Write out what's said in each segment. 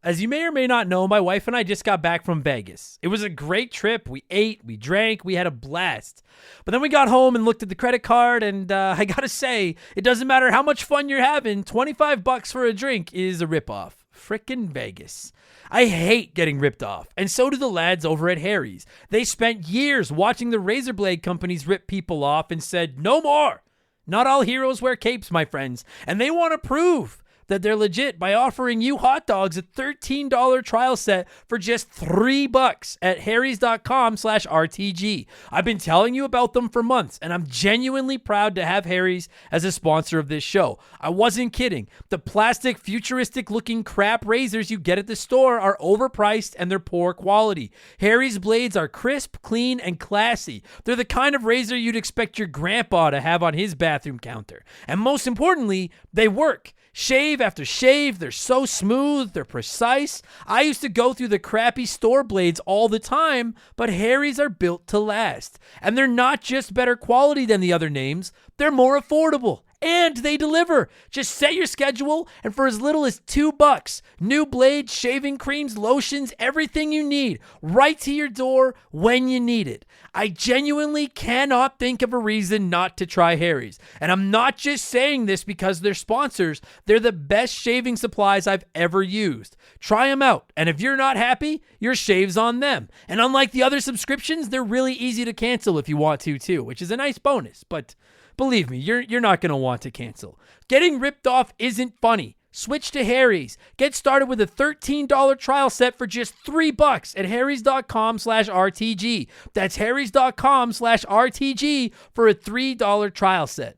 As you may or may not know, my wife and I just got back from Vegas. It was a great trip. We ate, we drank, we had a blast. But then we got home and looked at the credit card, and I gotta say, it doesn't matter how much fun you're having, $25 for a drink is a ripoff. Frickin' Vegas. I hate getting ripped off, and so do the lads over at Harry's. They spent years watching the razor blade companies rip people off and said, no more. Not all heroes wear capes, my friends, and they want to prove that they're legit by offering you hot dogs a $13 trial set for just $3 at harrys.com/RTG. I've been telling you about them for months, and I'm genuinely proud to have Harry's as a sponsor of this show. I wasn't kidding. The plastic, futuristic-looking crap razors you get at the store are overpriced and they're poor quality. Harry's blades are crisp, clean, and classy. They're the kind of razor you'd expect your grandpa to have on his bathroom counter. And most importantly, they work. Shave after shave, they're so smooth, they're precise. I used to go through the crappy store blades all the time, but Harry's are built to last. And they're not just better quality than the other names, they're more affordable. And they deliver. Just set your schedule, and for as little as $2, new blades, shaving creams, lotions, everything you need, right to your door when you need it. I genuinely cannot think of a reason not to try Harry's. And I'm not just saying this because they're sponsors. They're the best shaving supplies I've ever used. Try them out, and if you're not happy, your shave's on them. And unlike the other subscriptions, they're really easy to cancel if you want to too, which is a nice bonus, but believe me, you're not going to want to cancel. Getting ripped off isn't funny. Switch to Harry's. Get started with a $13 trial set for just $3 at harrys.com/RTG. That's harrys.com/RTG for a $3 trial set.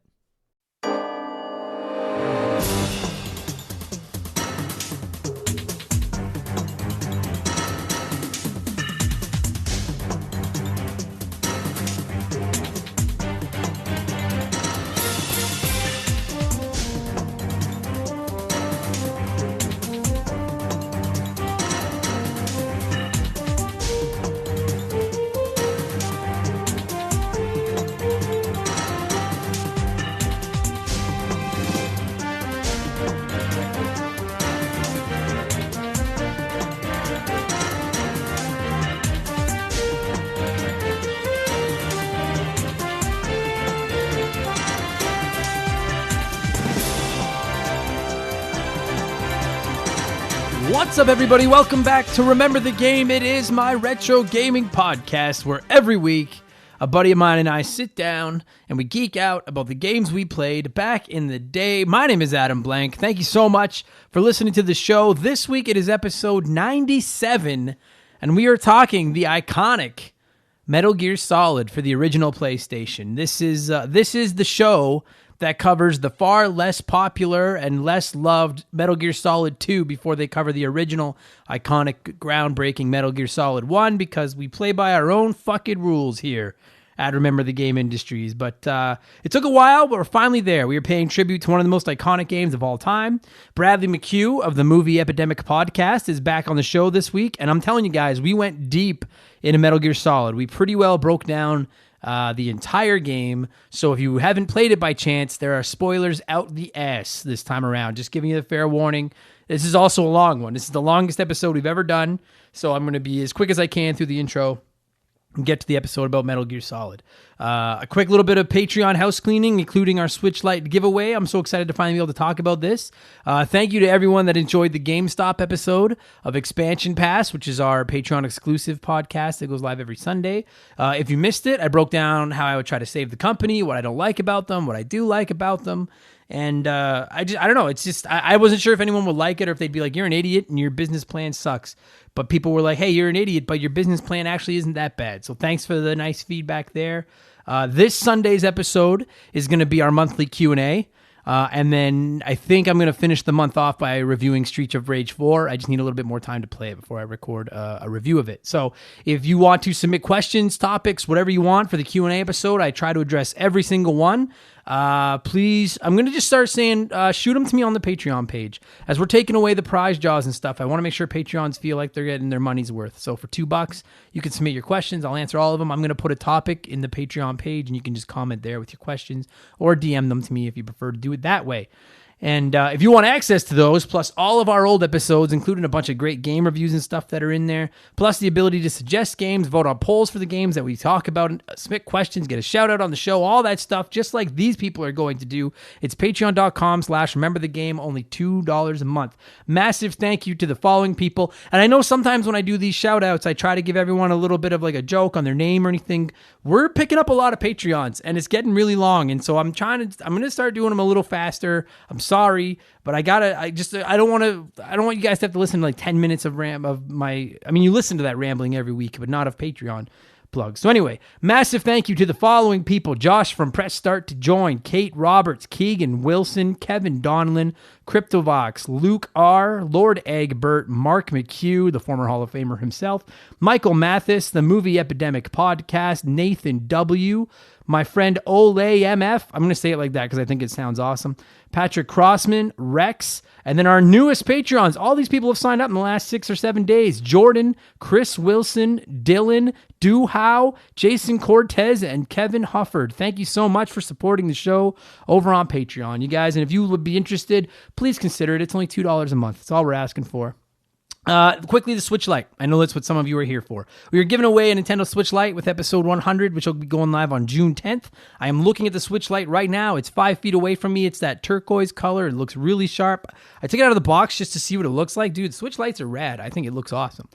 What's up, everybody? Welcome back to Remember the Game. It is my retro gaming podcast where every week a buddy of mine and I sit down and we geek out about the games we played back in the day. My name is Adam Blank. Thank you so much for listening to the show. This week it is episode 97, and we are talking the iconic Metal Gear Solid for the original PlayStation. This is the show that covers the far less popular and less loved Metal Gear Solid 2 before they cover the original iconic, groundbreaking Metal Gear Solid 1, because we play by our own fucking rules here at Remember the Game Industries. But it took a while, but we're finally there. We are paying tribute to one of the most iconic games of all time. Bradley McCue of the Movie Epidemic podcast is back on the show this week, and I'm telling you guys, we went deep into Metal Gear Solid. We pretty well broke down the entire game, so if you haven't played it by chance, there are spoilers out the ass this time around. Just giving you the fair warning. This is also a long one. This is the longest episode we've ever done, so I'm going to be as quick as I can through the intro and get to the episode about Metal Gear Solid. A quick little bit of Patreon house cleaning, including our Switch Lite giveaway. I'm so excited to finally be able to talk about this. Thank you to everyone that enjoyed the GameStop episode of Expansion Pass, which is our Patreon exclusive podcast that goes live every Sunday. If you missed it, I broke down how I would try to save the company, what I don't like about them, what I do like about them. And I don't know. It's just, I wasn't sure if anyone would like it or if they'd be like, you're an idiot and your business plan sucks. But people were like, hey, you're an idiot, but your business plan actually isn't that bad. So thanks for the nice feedback there. This Sunday's episode is going to be our monthly Q&A. And then I think I'm going to finish the month off by reviewing Streets of Rage 4. I just need a little bit more time to play it before I record a review of it. So if you want to submit questions, topics, whatever you want for the Q&A episode, I try to address every single one. Please, I'm going to just start saying, shoot them to me on the Patreon page. As we're taking away the prize jaws and stuff, I want to make sure Patreons feel like they're getting their money's worth. So for $2, you can submit your questions. I'll answer all of them. I'm going to put a topic in the Patreon page, and you can just comment there with your questions or DM them to me if you prefer to do it that way. And if you want access to those, plus all of our old episodes, including a bunch of great game reviews and stuff that are in there, plus the ability to suggest games, vote on polls for the games that we talk about, submit questions, get a shout out on the show, all that stuff, just like these people are going to do. It's patreon.com/rememberthegame, only $2 a month. Massive thank you to the following people. And I know sometimes when I do these shout outs, I try to give everyone a little bit of like a joke on their name or anything. We're picking up a lot of Patreons and it's getting really long. And so I'm going to start doing them a little faster. I'm sorry, but I don't want you guys to have to listen to like 10 minutes of you listen to that rambling every week, but not of Patreon plugs. So anyway, massive thank you to the following people: Josh from Press Start to Join, Kate Roberts, Keegan Wilson, Kevin Donlin, Cryptovox, Luke R., Lord Egbert, Mark McCue, the former Hall of Famer himself, Michael Mathis, the Movie Epidemic Podcast, Nathan W., my friend Ole MF, I'm going to say it like that because I think it sounds awesome, Patrick Crossman, Rex, and then our newest Patreons. All these people have signed up in the last 6 or 7 days: Jordan, Chris Wilson, Dylan, Du Howe, Jason Cortez, and Kevin Hufford. Thank you so much for supporting the show over on Patreon, you guys. And if you would be interested, please consider it. It's only $2 a month. That's all we're asking for. Quickly, the Switch Lite. I know that's what some of you are here for. We are giving away a Nintendo Switch Lite with episode 100, which will be going live on June 10th. I am looking at the Switch Lite right now. It's 5 feet away from me. It's that turquoise color. It looks really sharp. I took it out of the box just to see what it looks like. Dude, Switch Lites are rad. I think it looks awesome.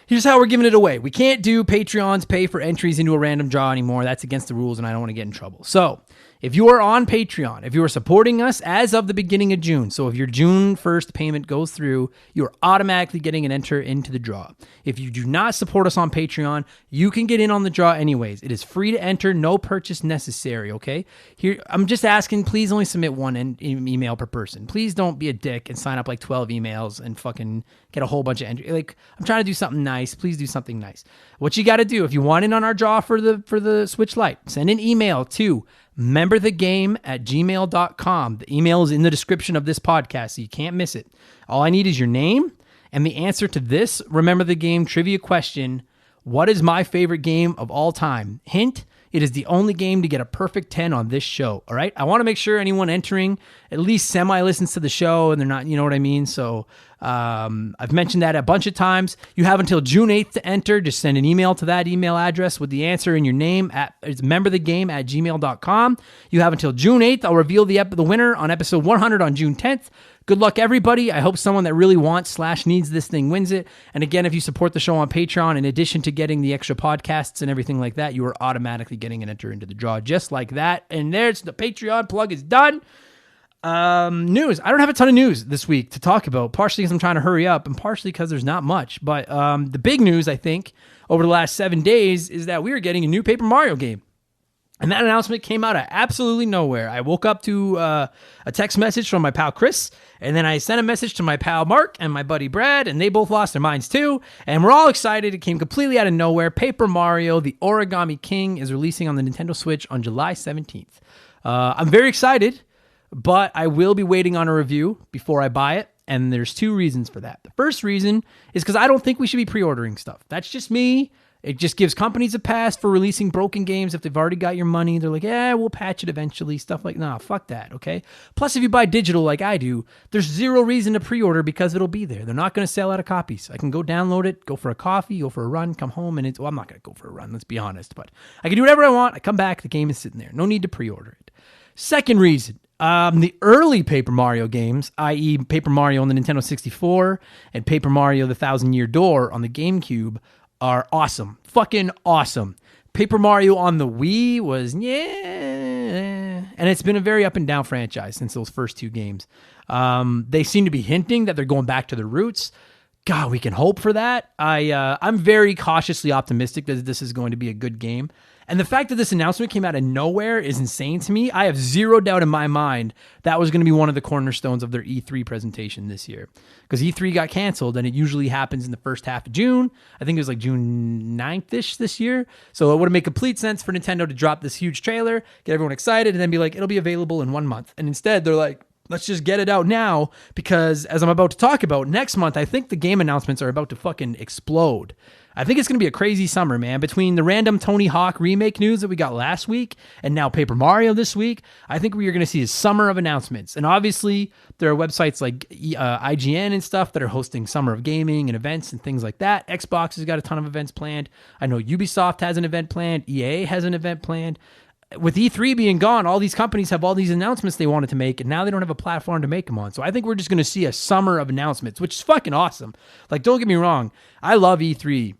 Here's how we're giving it away. We can't do Patreons pay for entries into a random draw anymore. That's against the rules, and I don't want to get in trouble. So if you are on Patreon, if you are supporting us as of the beginning of June, so if your June 1st payment goes through, you are automatically getting an enter into the draw. If you do not support us on Patreon, you can get in on the draw anyways. It is free to enter, no purchase necessary, okay? Here, I'm just asking, please only submit one email per person. Please don't be a dick and sign up like 12 emails and fucking get a whole bunch of entries. Like, I'm trying to do something nice. Please do something nice. What you got to do, if you want in on our draw for the Switch Lite, send an email to memberthegame@gmail.com. The email is in the description of this podcast, so you can't miss it. All I need is your name and the answer to this Remember the Game trivia question: what is my favorite game of all time? Hint, it is the only game to get a perfect 10 on this show, all right? I want to make sure anyone entering at least semi-listens to the show and they're not, you know what I mean? So I've mentioned that a bunch of times. You have until June 8th to enter. Just send an email to that email address with the answer and your name. It's memberthegame@gmail.com. You have until June 8th. I'll reveal the winner on episode 100 on June 10th. Good luck, everybody. I hope someone that really wants/needs this thing wins it. And again, if you support the show on Patreon, in addition to getting the extra podcasts and everything like that, you are automatically getting an enter into the draw just like that. And there's the Patreon plug is done. News. I don't have a ton of news this week to talk about, partially because I'm trying to hurry up and partially because there's not much. But the big news, I think, over the last 7 days is that we are getting a new Paper Mario game. And that announcement came out of absolutely nowhere. I woke up to a text message from my pal Chris, and then I sent a message to my pal Mark and my buddy Brad, and they both lost their minds too. And we're all excited. It came completely out of nowhere. Paper Mario, the Origami King, is releasing on the Nintendo Switch on July 17th. I'm very excited, but I will be waiting on a review before I buy it. And there's 2 reasons for that. The first reason is because I don't think we should be pre-ordering stuff. That's just me. It just gives companies a pass for releasing broken games if they've already got your money. They're like, yeah, we'll patch it eventually, stuff like, nah, fuck that, okay? Plus, if you buy digital like I do, there's 0 reason to pre-order because it'll be there. They're not going to sell out of copies. I can go download it, go for a coffee, go for a run, come home, and I'm not going to go for a run, let's be honest, but I can do whatever I want. I come back, the game is sitting there. No need to pre-order it. Second reason, the early Paper Mario games, i.e. Paper Mario on the Nintendo 64 and Paper Mario the Thousand Year Door on the GameCube, are awesome. Fucking awesome. Paper Mario on the Wii was, yeah. And it's been a very up and down franchise since those first 2 games. They seem to be hinting that they're going back to the roots. God, we can hope for that. I'm very cautiously optimistic that this is going to be a good game. And the fact that this announcement came out of nowhere is insane to me. I have 0 doubt in my mind that was going to be one of the cornerstones of their E3 presentation this year. Because E3 got canceled, and it usually happens in the first half of June. I think it was like June 9th-ish this year. So it would have made complete sense for Nintendo to drop this huge trailer, get everyone excited, and then be like, it'll be available in 1 month. And instead, they're like, let's just get it out now, because as I'm about to talk about, next month, I think the game announcements are about to fucking explode. I think it's going to be a crazy summer, man. Between the random Tony Hawk remake news that we got last week and now Paper Mario this week, I think we are going to see a summer of announcements. And obviously, there are websites like IGN and stuff that are hosting summer of gaming and events and things like that. Xbox has got a ton of events planned. I know Ubisoft has an event planned. EA has an event planned. With E3 being gone, all these companies have all these announcements they wanted to make, and now they don't have a platform to make them on. So I think we're just going to see a summer of announcements, which is fucking awesome. Like, don't get me wrong. I love E3,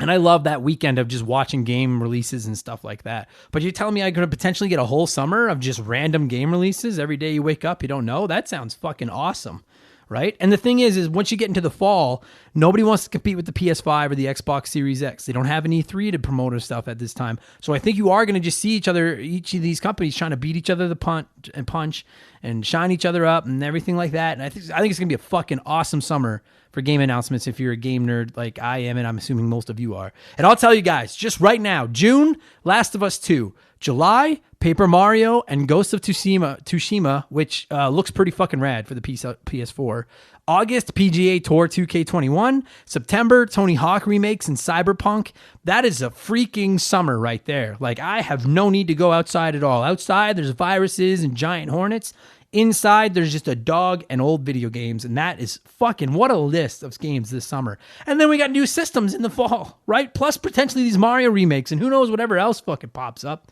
and I love that weekend of just watching game releases and stuff like that. But you're telling me I could potentially get a whole summer of just random game releases every day you wake up, you don't know? That sounds fucking awesome. Right? And the thing is once you get into the fall, nobody wants to compete with the PS5 or the Xbox Series X. They don't have an E3 to promote or stuff at this time. So I think you are going to just see each of these companies trying to beat each other the punch and shine each other up and everything like that. And I think it's going to be a fucking awesome summer for game announcements if you're a game nerd like I am, and I'm assuming most of you are. And I'll tell you guys, just right now, June, Last of Us 2. July, Paper Mario and Ghost of Tsushima, which looks pretty fucking rad for the PS4. August, PGA Tour 2K21. September, Tony Hawk remakes and Cyberpunk. That is a freaking summer right there. Like, I have no need to go outside at all. Outside, there's viruses and giant hornets. Inside, there's just a dog and old video games, and that is fucking what a list of games this summer. And then we got new systems in the fall, right? Plus potentially these Mario remakes, and who knows whatever else fucking pops up.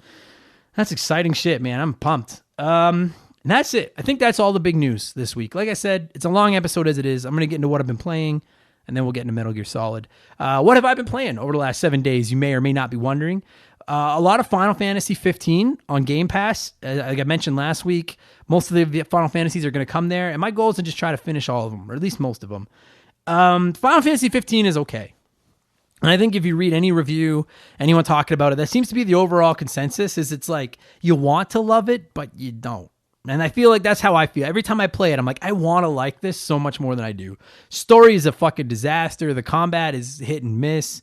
That's exciting shit, man. I'm pumped. And that's it. I think that's all the big news this week. Like I said, it's a long episode as it is. I'm going to get into what I've been playing, and then we'll get into Metal Gear Solid. What have I been playing over the last 7 days? You may or may not be wondering. A lot of Final Fantasy 15 on Game Pass. Like I mentioned last week, most of the Final Fantasies are going to come there, and my goal is to just try to finish all of them, or at least most of them. Final Fantasy 15 is okay. And I think if you read any review, anyone talking about it, that seems to be the overall consensus, is it's like, you want to love it, but you don't. And I feel like that's how I feel. Every time I play it, I'm like, I want to like this so much more than I do. Story is a fucking disaster. The combat is hit and miss.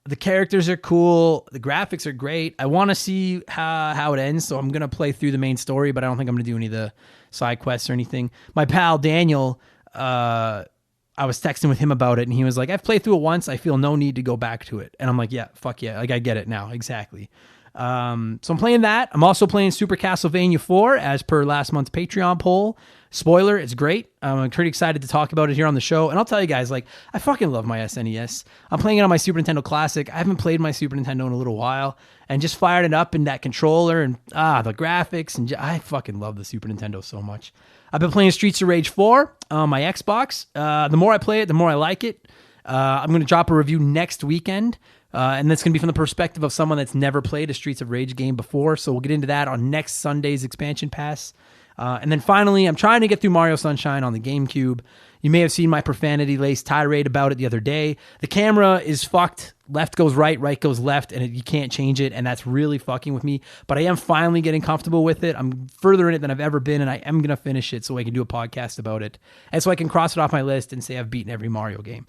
The characters are cool. The graphics are great. I want to see how it ends, so I'm going to play through the main story, but I don't think I'm going to do any of the side quests or anything. My pal Daniel, I was texting with him about it, and he was like, I've played through it once. I feel no need to go back to it. And I'm like, yeah, fuck yeah. Like, I get it now. Exactly. So I'm playing that. I'm also playing Super Castlevania 4 as per last month's Patreon poll. Spoiler, it's great. I'm pretty excited to talk about it here on the show. And I'll tell you guys, like, I fucking love my SNES. I'm playing it on my Super Nintendo Classic. I haven't played my Super Nintendo in a little while, and just fired it up in that controller and the graphics. And I fucking love the Super Nintendo so much. I've been playing Streets of Rage 4 on my Xbox. The more I play it, the more I like it. I'm going to drop a review next weekend. And that's going to be from the perspective of someone that's never played a Streets of Rage game before. So we'll get into that on next Sunday's expansion pass. And then finally, I'm trying to get through Mario Sunshine on the GameCube. You may have seen my profanity-laced tirade about it the other day. The camera is fucked. Left goes right, right goes left, and you can't change it, and that's really fucking with me. But I am finally getting comfortable with it. I'm further in it than I've ever been, and I am going to finish it so I can do a podcast about it. And so I can cross it off my list and say I've beaten every Mario game.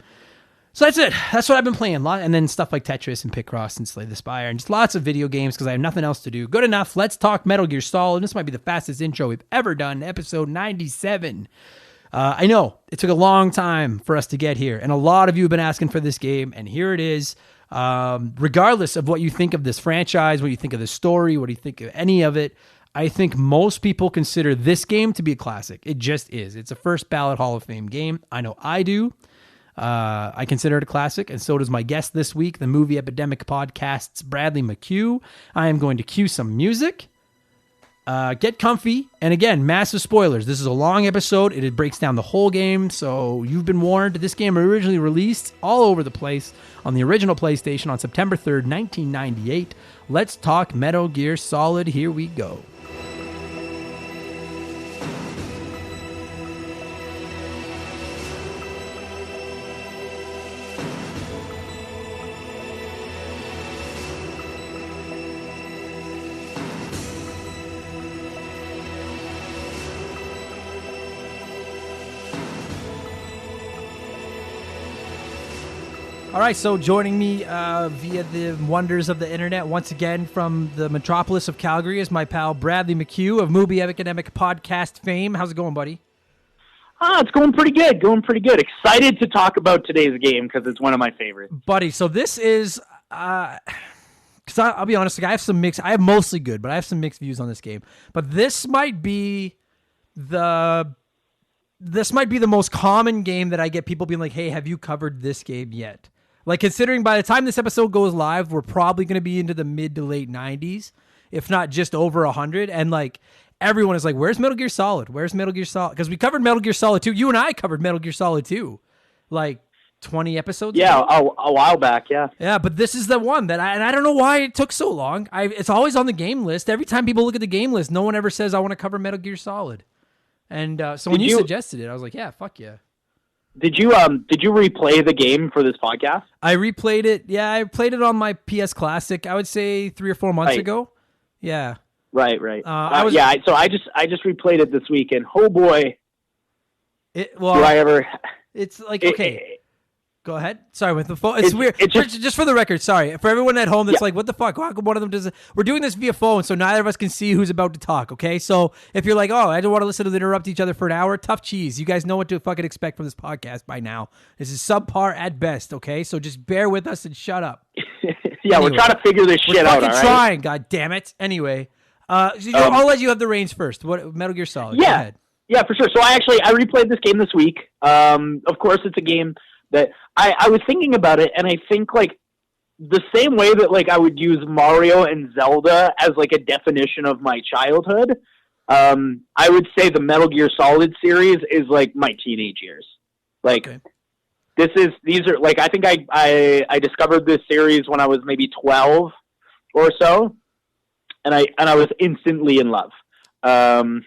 So that's it. That's what I've been playing. And then stuff like Tetris and Picross and Slay the Spire and just lots of video games because I have nothing else to do. Good enough. Let's talk Metal Gear Solid. This might be the fastest intro we've ever done. Episode 97. I know it took a long time for us to get here, and a lot of you have been asking for this game, and here it is. Regardless of what you think of this franchise, what you think of the story, what do you think of any of it, I think most people consider this game to be a classic. It just is. It's a first ballot Hall of Fame game. I know I do. I consider it a classic, and so does my guest this week, the Movie Epidemic podcast's Bradley McCue. I am going to cue some music. Get comfy, and again, massive spoilers. This is a long episode. It breaks down the whole game, so you've been warned. This game originally released all over the place on the original PlayStation on September 3rd, 1998. Let's talk Metal Gear Solid. Here we go. All right, so joining me via the wonders of the internet once again from the metropolis of Calgary is my pal Bradley McCue of Movie Epidemic podcast fame. How's it going, buddy? It's going pretty good. Excited to talk about today's game because it's one of my favorites. Buddy, so this is... because I'll be honest, like, I have mostly good, but I have some mixed views on this game. But this might be the most common game that I get people being like, hey, have you covered this game yet? Like, considering by the time this episode goes live, we're probably going to be into the mid to late 90s, if not just over 100. And like, everyone is like, where's Metal Gear Solid? Where's Metal Gear Solid? Because we covered Metal Gear Solid 2. You and I covered Metal Gear Solid 2. Like 20 episodes ago. A while back, yeah. Yeah, but this is the one that I don't know why it took so long. It's always on the game list. Every time people look at the game list, no one ever says, I want to cover Metal Gear Solid. And so when you suggested it, I was like, yeah, fuck yeah. Did you replay the game for this podcast? I replayed it. Yeah, I played it on my PS Classic, I would say 3 or 4 months ago. Yeah. Right. So I just replayed it this week, and oh boy. Do I ever... It's like, okay. Go ahead. Sorry, with the phone. It's weird. Just for the record, sorry. For everyone at home that's like, what the fuck? How come one of them does it? We're doing this via phone, so neither of us can see who's about to talk, okay? So if you're like, oh, I don't want to listen to them interrupt each other for an hour, tough cheese. You guys know what to fucking expect from this podcast by now. This is subpar at best, okay? So just bear with us and shut up. Anyway, we're trying to figure this shit out, all right? We're trying, god damn it. Anyway, I'll let you have the reins first. What Metal Gear Solid? Yeah. Go ahead. Yeah, for sure. So I replayed this game this week. Of course, it's a game that I was thinking about it, and I think like the same way that like I would use Mario and Zelda as like a definition of my childhood, I would say the Metal Gear Solid series is like my teenage years. Like these are like I think I discovered this series when I was maybe 12 or so, and I was instantly in love. And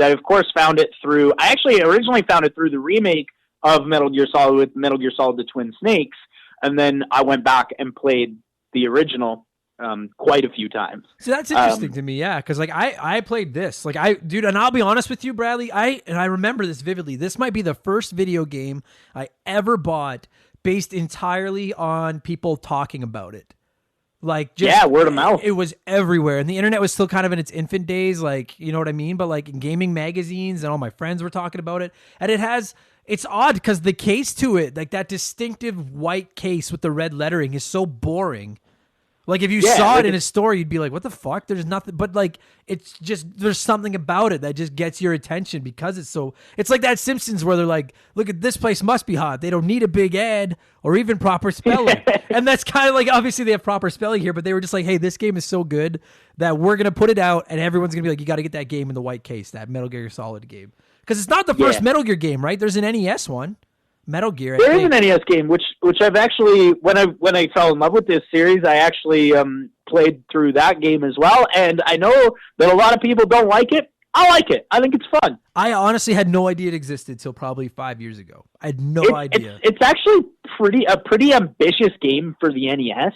I of course found it through. I actually originally found it through the remake of Metal Gear Solid with Metal Gear Solid: The Twin Snakes, and then I went back and played the original quite a few times. So that's interesting to me, yeah, because like I played this, like and I'll be honest with you, Bradley, I remember this vividly. This might be the first video game I ever bought based entirely on people talking about it. Like, just, word of mouth. It was everywhere, and the internet was still kind of in its infant days, like, you know what I mean? But like in gaming magazines, and all my friends were talking about it, and it's odd because the case to it, like that distinctive white case with the red lettering, is so boring. Like if you saw it in a store, you'd be like, what the fuck? There's nothing, but like, it's just, there's something about it that just gets your attention because it's like that Simpsons where they're like, look at this place must be hot. They don't need a big ad or even proper spelling. And that's kind of like, obviously they have proper spelling here, but they were just like, hey, this game is so good that we're going to put it out and everyone's going to be like, you got to get that game in the white case, that Metal Gear Solid game. Because it's not the first Metal Gear game, right? There's an NES one. Metal Gear. There is an NES game, which I've actually, when I fell in love with this series, I actually played through that game as well. And I know that a lot of people don't like it. I like it. I think it's fun. I honestly had no idea it existed till probably 5 years ago. I had no idea. It's actually a pretty ambitious game for the NES.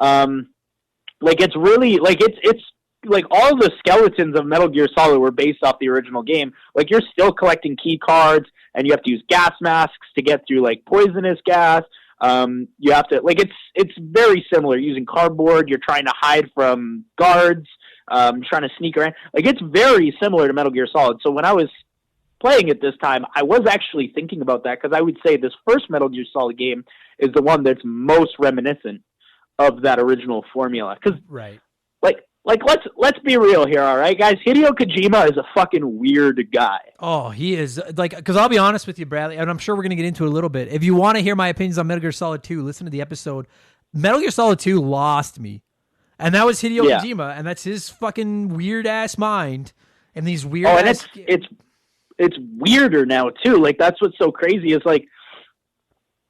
Like it's really like it's like all the skeletons of Metal Gear Solid were based off the original game. Like you're still collecting key cards, and you have to use gas masks to get through like poisonous gas. You have to like it's very similar. Using cardboard, you're trying to hide from guards, trying to sneak around. Like it's very similar to Metal Gear Solid. So when I was playing it this time, I was actually thinking about that because I would say this first Metal Gear Solid game is the one that's most reminiscent of that original formula. Because Like, let's be real here, all right, guys? Hideo Kojima is a fucking weird guy. Oh, he is. Like, because I'll be honest with you, Bradley, and I'm sure we're going to get into it a little bit. If you want to hear my opinions on Metal Gear Solid 2, listen to the episode. Metal Gear Solid 2 lost me. And that was Hideo Kojima, and that's his fucking weird-ass mind and these weird ass... it's weirder now, too. Like, that's what's so crazy is, like,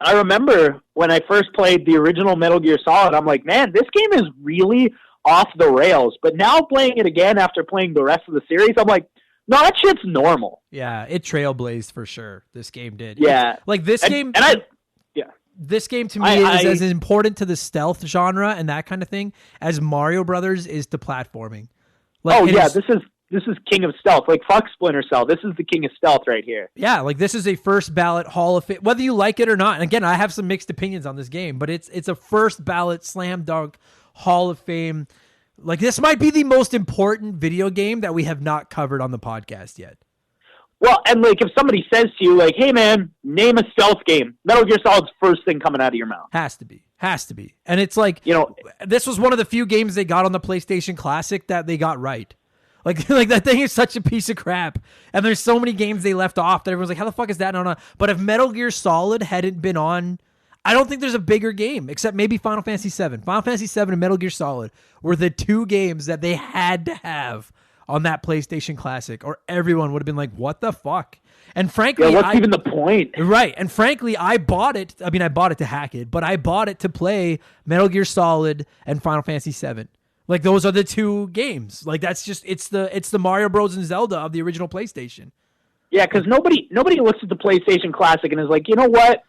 I remember when I first played the original Metal Gear Solid, I'm like, man, this game is really off the rails. But now playing it again after playing the rest of the series, I'm like, no, that shit's normal. Yeah, it trailblazed for sure. This game did. Yeah. Like this game... This game to me is as important to the stealth genre and that kind of thing as Mario Brothers is to platforming. Like, this is king of stealth. Like fuck Splinter Cell. This is the king of stealth right here. Yeah, like this is a first ballot Hall of Fame, whether you like it or not. And again, I have some mixed opinions on this game, but it's a first ballot slam dunk Hall of Fame. Like this might be the most important video game that we have not covered on the podcast yet. Well, and like if somebody says to you, like, "Hey, man, name a stealth game," Metal Gear Solid's first thing coming out of your mouth. Has to be. And it's like, this was one of the few games they got on the PlayStation Classic that they got right. Like that thing is such a piece of crap. And there's so many games they left off that everyone's like, how the fuck is that not on? But if Metal Gear Solid hadn't been on, I don't think there's a bigger game, except maybe Final Fantasy VII. Final Fantasy VII and Metal Gear Solid were the two games that they had to have on that PlayStation Classic, or everyone would have been like, what the fuck? And frankly, what's even the point? Right. And frankly, I bought it. I mean, I bought it to hack it, but I bought it to play Metal Gear Solid and Final Fantasy VII. Like, those are the two games. Like, that's just, it's the Mario Bros. And Zelda of the original PlayStation. Yeah, because nobody looks at the PlayStation Classic and is like, you know what?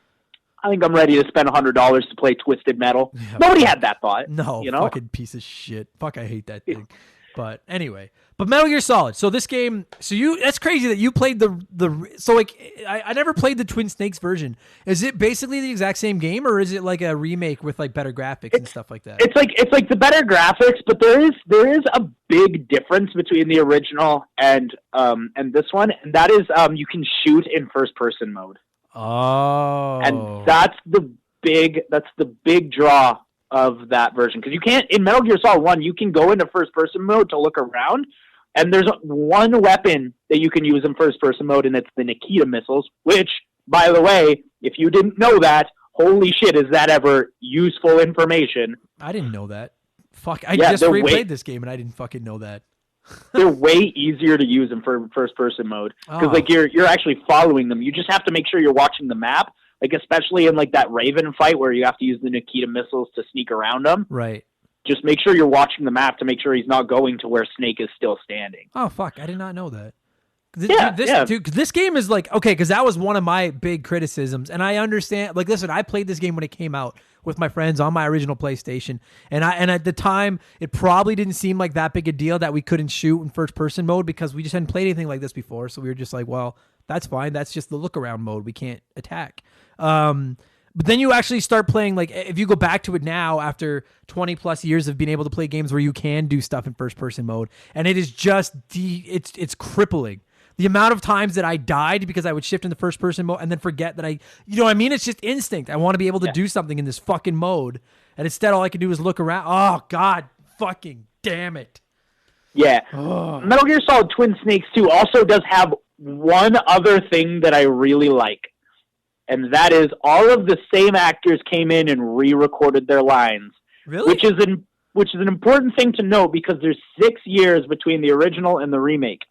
I think I'm ready to spend $100 to play Twisted Metal. Yeah, nobody had that thought. No, fucking piece of shit. Fuck, I hate that thing. But anyway, Metal Gear Solid. So this game, that's crazy that you played I never played the Twin Snakes version. Is it basically the exact same game, or is it like a remake with like better graphics and stuff like that? It's like the better graphics, but there is a big difference between the original and this one, and that is you can shoot in first person mode. Oh. And that's the big draw of that version, because you can't, in Metal Gear Solid 1, you can go into first person mode to look around, and there's one weapon that you can use in first person mode, and it's the Nikita missiles, which, by the way, if you didn't know that, holy shit, is that ever useful information. I didn't know that. Fuck, I just replayed this game and I didn't fucking know that. They're way easier to use in first person mode, because like you're actually following them. You just have to make sure you're watching the map. Like, especially in like that Raven fight where you have to use the Nikita missiles to sneak around him. Right. Just make sure you're watching the map to make sure he's not going to where Snake is still standing. Oh, fuck. I did not know that. This game is like, okay, because that was one of my big criticisms. And I understand, like, listen, I played this game when it came out with my friends on my original PlayStation. And at the time, it probably didn't seem like that big a deal that we couldn't shoot in first person mode, because we just hadn't played anything like this before. So we were just like, well, that's fine. That's just the look around mode. We can't attack. But then you actually start playing, like, if you go back to it now after 20 plus years of being able to play games where you can do stuff in first person mode, and it is just it's crippling. The amount of times that I died because I would shift into first person mode and then forget that it's just instinct. I want to be able to do something in this fucking mode, and instead all I can do is look around. Oh God, fucking damn it. Yeah. Metal Gear Solid Twin Snakes 2 also does have one other thing that I really like. And that is all of the same actors came in and re-recorded their lines. Really? Which is an important thing to note, because there's 6 years between the original and the remake.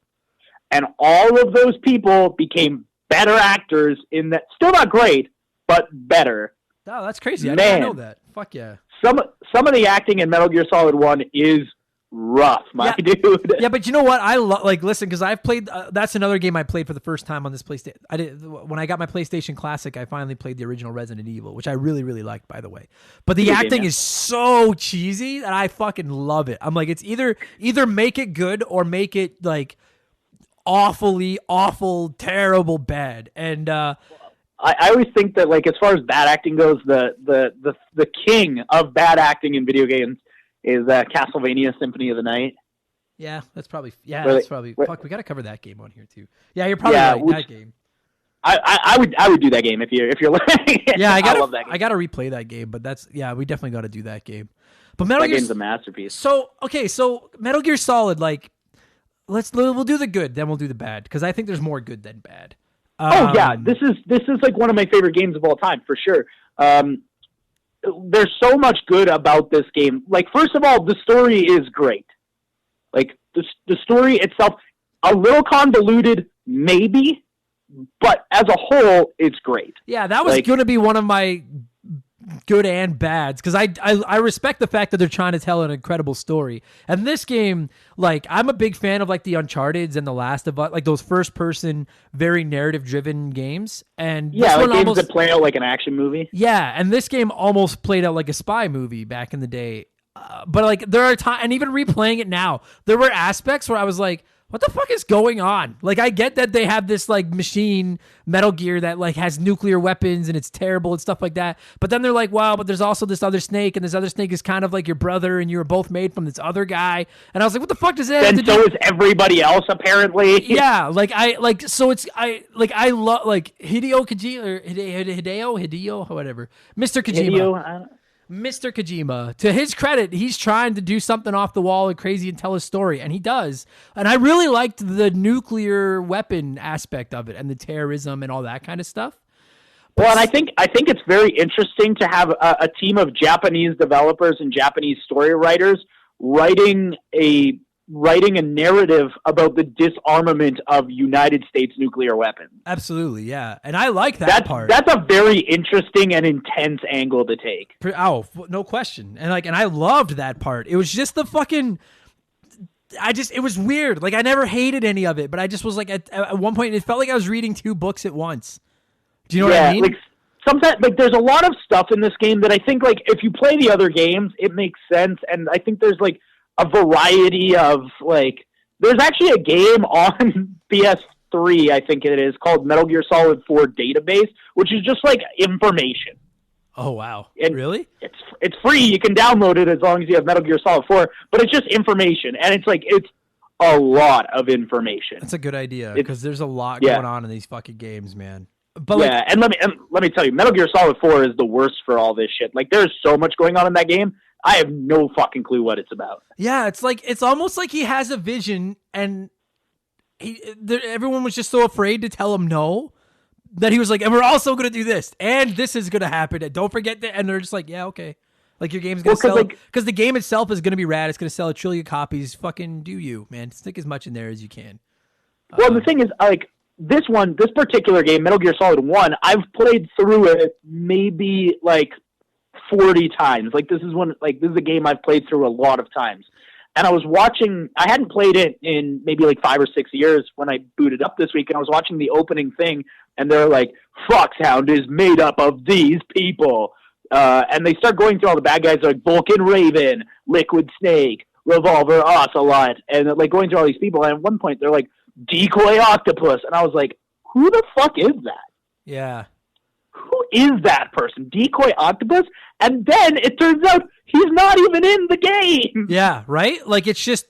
And all of those people became better actors in that. Still not great, but better. Oh, that's crazy. I didn't know that. Fuck yeah. Some of the acting in Metal Gear Solid 1 is rough, dude. Yeah, but you know what? I listen, because I've played. That's another game I played for the first time on this PlayStation. When I got my PlayStation Classic, I finally played the original Resident Evil, which I really, really liked, by the way. But the acting is so cheesy that I fucking love it. I'm like, it's either make it good or make it like awfully awful, terrible bad. And I always think that, like, as far as bad acting goes, the king of bad acting in video games is Castlevania Symphony of the Night. Yeah, that's probably fuck, we got to cover that game on here too. Yeah, you're probably right, that game. I would do that game if you're yeah, I love that game. I got to replay that game, but we definitely got to do that game. But Metal Gear's a masterpiece. So Metal Gear Solid, like, we'll do the good, then we'll do the bad, because I think there's more good than bad. This is like one of my favorite games of all time, for sure. There's so much good about this game. Like, first of all, the story is great. Like, the story itself, a little convoluted, maybe, but as a whole, it's great. Yeah, that was going to be one of my good and bads, because I respect the fact that they're trying to tell an incredible story. And this game, like, I'm a big fan of like the Uncharted's and the Last of Us, like those first person, very narrative driven games. And yeah, like games that play out like an action movie. Yeah, and this game almost played out like a spy movie back in the day. But like, there are times, and even replaying it now, there were aspects where I was like, what the fuck is going on? Like, I get that they have this like machine Metal Gear that like has nuclear weapons and it's terrible and stuff like that. But then they're like, wow, but there's also this other snake, and this other snake is kind of like your brother, and you were both made from this other guy. And I was like, what the fuck does that have to do? And so is everybody else, apparently. Yeah, like I love like Hideo Kojima or Hideo, whatever. Mr. Kojima. Mr. Kojima, to his credit, he's trying to do something off the wall and crazy and tell a story, and he does. And I really liked the nuclear weapon aspect of it and the terrorism and all that kind of stuff. Well, and I think it's very interesting to have a team of Japanese developers and Japanese story writers writing a narrative about the disarmament of United States nuclear weapons. Absolutely, yeah. And I like that part. That's a very interesting and intense angle to take. Oh, no question. And I loved that part. It was just the fucking... it was weird. Like, I never hated any of it, but I just was like, at one point, it felt like I was reading two books at once. Do you know what I mean? Like, sometimes, like, there's a lot of stuff in this game that I think, like, if you play the other games, it makes sense. And I think there's, like, a variety of, like, there's actually a game on PS3, I think it is, called Metal Gear Solid 4 Database, which is just, like, information. Oh, wow. And really? It's free. You can download it as long as you have Metal Gear Solid 4, but it's just information. And it's, like, it's a lot of information. That's a good idea, because there's a lot going on in these fucking games, man. But and let me tell you, Metal Gear Solid 4 is the worst for all this shit. Like, there's so much going on in that game. I have no fucking clue what it's about. Yeah, it's almost like he has a vision, and everyone was just so afraid to tell him no that he was like, and we're also going to do this, and this is going to happen, and don't forget that. And they're just like, yeah, okay. Like, your game's going to sell, because the game itself is going to be rad. It's going to sell 1 trillion copies. Fucking do you, man. Stick as much in there as you can. Well, the thing is, like, this particular game, Metal Gear Solid 1, I've played through it maybe, like, 40 times. Like, this is a game I've played through a lot of times. And I hadn't played it in maybe like 5 or 6 years when I booted up this week, and I was watching the opening thing, and they're like, Foxhound is made up of these people. And they start going through all the bad guys, like Vulcan Raven, Liquid Snake, Revolver Ocelot, and like going through all these people. And at one point they're like, Decoy Octopus. And I was like, who the fuck is that? Yeah. Who is that person? Decoy Octopus? And then it turns out he's not even in the game. Yeah, right? Like, it's just,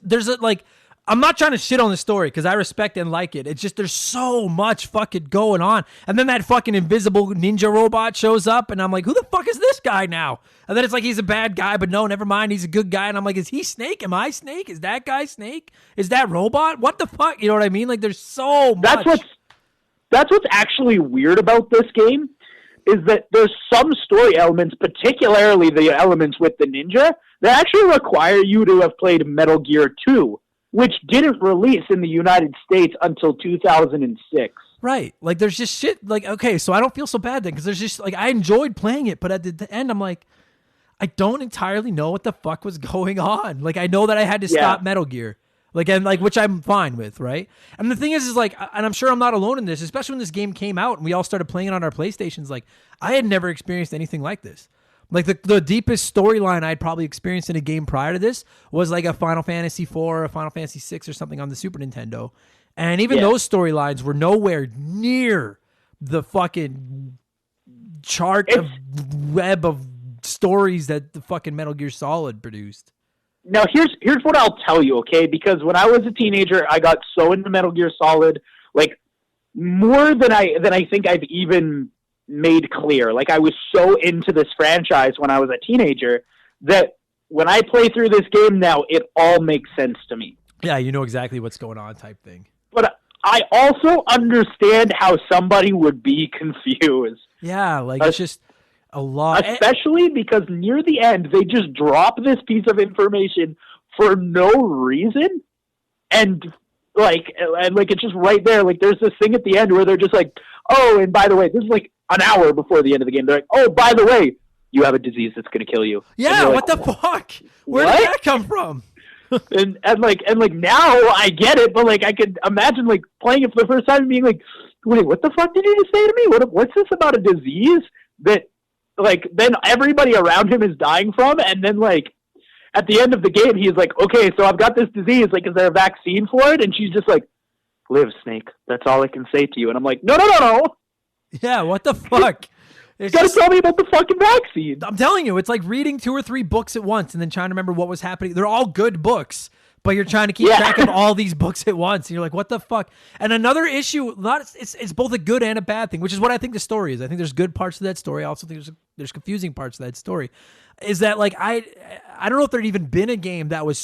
I'm not trying to shit on the story because I respect and like it. It's just, there's so much fucking going on. And then that fucking invisible ninja robot shows up, and I'm like, who the fuck is this guy now? And then it's like, he's a bad guy, but no, never mind, he's a good guy. And I'm like, is he Snake? Am I Snake? Is that guy Snake? Is that robot? What the fuck? You know what I mean? Like, there's so much. That's what's actually weird about this game, is that there's some story elements, particularly the elements with the ninja, that actually require you to have played Metal Gear 2, which didn't release in the United States until 2006. Right. Like, there's just shit. Like, okay, so I don't feel so bad then, because there's just, like, I enjoyed playing it, but at the end, I'm like, I don't entirely know what the fuck was going on. Like, I know that I had to stop Metal Gear. Like, and like, which I'm fine with, right? And the thing is like, and I'm sure I'm not alone in this, especially when this game came out and we all started playing it on our PlayStations. Like, I had never experienced anything like this. Like, the deepest storyline I'd probably experienced in a game prior to this was like a Final Fantasy IV or a Final Fantasy VI or something on the Super Nintendo. And even those storylines were nowhere near the fucking web of stories that the fucking Metal Gear Solid produced. Now, here's what I'll tell you, okay? Because when I was a teenager, I got so into Metal Gear Solid, like, more than I think I've even made clear. Like, I was so into this franchise when I was a teenager that when I play through this game now, it all makes sense to me. Yeah, you know exactly what's going on type thing. But I also understand how somebody would be confused. Yeah, like, it's just a lot. Especially because near the end, they just drop this piece of information for no reason. And it's just right there. Like, there's this thing at the end where they're just like, oh, and by the way, this is like an hour before the end of the game. They're like, oh, by the way, you have a disease that's going to kill you. Yeah, what the fuck? Where did that come from? and now I get it, but like, I could imagine like playing it for the first time and being like, wait, what the fuck did you just say to me? What's this about a disease that, like, then everybody around him is dying from, and then, like, at the end of the game, he's like, okay, so I've got this disease. Like, is there a vaccine for it? And she's just like, live, Snake. That's all I can say to you. And I'm like, no. Yeah, what the fuck? You gotta tell me about the fucking vaccine. I'm telling you, it's like reading 2 or 3 books at once and then trying to remember what was happening. They're all good books, but you're trying to keep track of all these books at once. And you're like, what the fuck? And another issue, it's both a good and a bad thing, which is what I think the story is. I think there's good parts of that story. I also think there's confusing parts of that story. Is that like, I don't know if there'd even been a game that was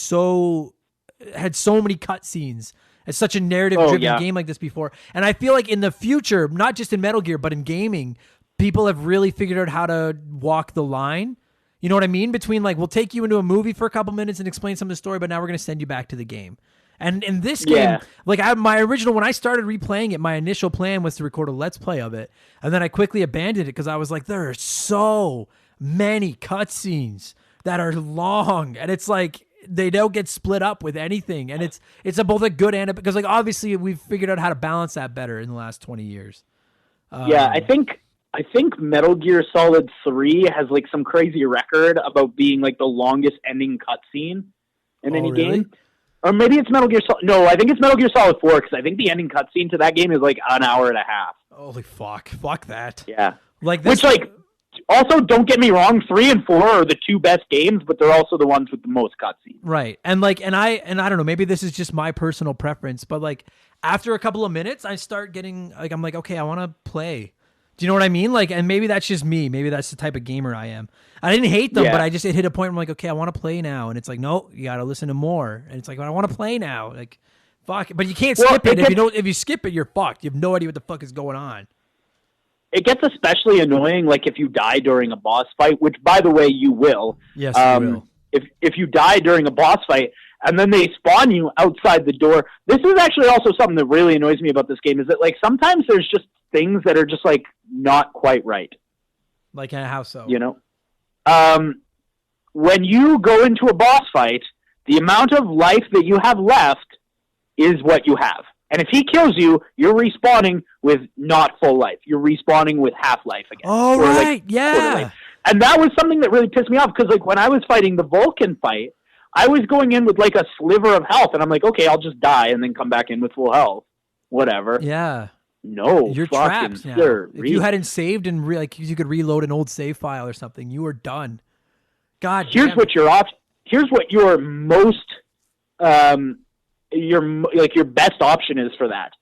had so many cutscenes. It's such a narrative-driven game like this before. And I feel like in the future, not just in Metal Gear, but in gaming, people have really figured out how to walk the line. You know what I mean? Between like, we'll take you into a movie for a couple minutes and explain some of the story, but now we're going to send you back to the game. And in this game, like when I started replaying it, my initial plan was to record a Let's Play of it. And then I quickly abandoned it because I was like, there are so many cutscenes that are long. And it's like, they don't get split up with anything. And it's both a good and because like, obviously we've figured out how to balance that better in the last 20 years. I think Metal Gear Solid 3 has like some crazy record about being like the longest ending cutscene in any game. Or maybe it's Metal Gear Solid. No, I think it's Metal Gear Solid 4 because I think the ending cutscene to that game is like an hour and a half. Holy fuck. Fuck that. Yeah. Like this. Which like, also don't get me wrong, 3 and 4 are the 2 best games, but they're also the ones with the most cutscenes. Right. And like, and I don't know, maybe this is just my personal preference, but like after a couple of minutes, I start getting like, I'm like, okay, I want to play. Do you know what I mean? Like, and maybe that's just me. Maybe that's the type of gamer I am. I didn't hate them, but it hit a point where I'm like, okay, I want to play now. And it's like, no, you got to listen to more. And it's like, well, I want to play now. Like, fuck. But you can't skip it. If you skip it, you're fucked. You have no idea what the fuck is going on. It gets especially annoying, like if you die during a boss fight, which by the way, you will. Yes, you will. If you die during a boss fight and then they spawn you outside the door, this is actually also something that really annoys me about this game is that like sometimes there's just things that are just like not quite right. Like how so? You know? When you go into a boss fight, the amount of life that you have left is what you have. And if he kills you, you're respawning with not full life. You're respawning with half life again. Oh, right. Yeah. And that was something that really pissed me off because like when I was fighting the Vulcan fight, I was going in with like a sliver of health and I'm like, okay, I'll just die and then come back in with full health. Whatever. Yeah. No, you're trapped now. If you hadn't saved and like you could reload an old save file or something, you were done. God. Here's what your most your best option is for that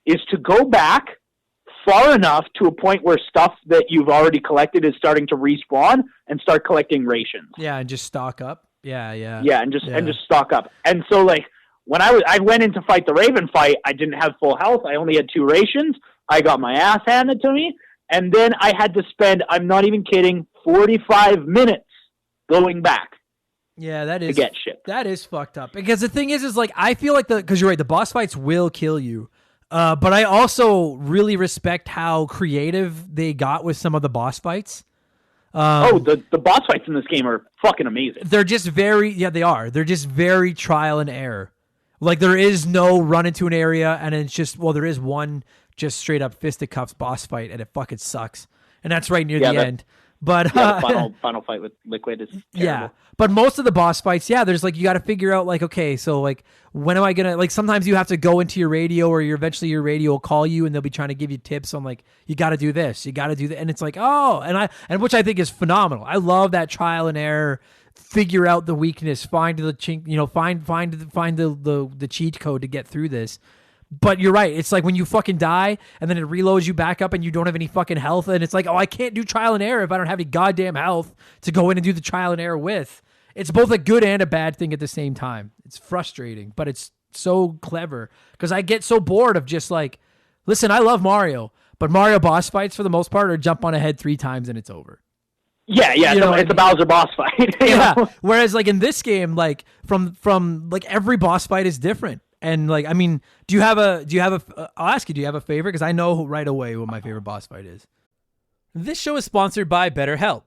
is to go back far enough to a point where stuff that you've already collected is starting to respawn and start collecting rations. Yeah, and just stock up. Yeah, and just stock up. And so like when I went in to fight the Raven fight, I didn't have full health. I only had 2 rations. I got my ass handed to me. And then I had to spend, I'm not even kidding, 45 minutes going back. Yeah, that is, to get shit. That is fucked up. Because the thing is like, I feel like because you're right, the boss fights will kill you. But I also really respect how creative they got with some of the boss fights. The boss fights in this game are fucking amazing. They're just they are. They're just very trial and error. Like there is no run into an area and it's just, well, there is one just straight up fisticuffs boss fight and it fucking sucks. And that's right near the end. But the final fight with Liquid is terrible. Yeah. But most of the boss fights, there's like, you got to figure out like, okay, so like, when am I going to, like, sometimes you have to go into your radio or eventually your radio will call you and they'll be trying to give you tips on like, you got to do this, you got to do that. And it's like, oh, and which I think is phenomenal. I love that trial and error, figure out the weakness, find the chink, find the cheat code to get through this. But you're right. It's like when you fucking die and then it reloads you back up and you don't have any fucking health. And it's like, oh, I can't do trial and error if I don't have any goddamn health to go in and do the trial and error with. It's both a good and a bad thing at the same time. It's frustrating, but it's so clever because I get so bored of just like, listen, I love Mario, but Mario boss fights for the most part are jump on a head 3 times and it's over. Yeah, it's a Bowser boss fight. Yeah. Whereas like in this game, like from like every boss fight is different. And like, I mean, I'll ask you, do you have a favorite? Because I know right away what my favorite boss fight is. This show is sponsored by BetterHelp.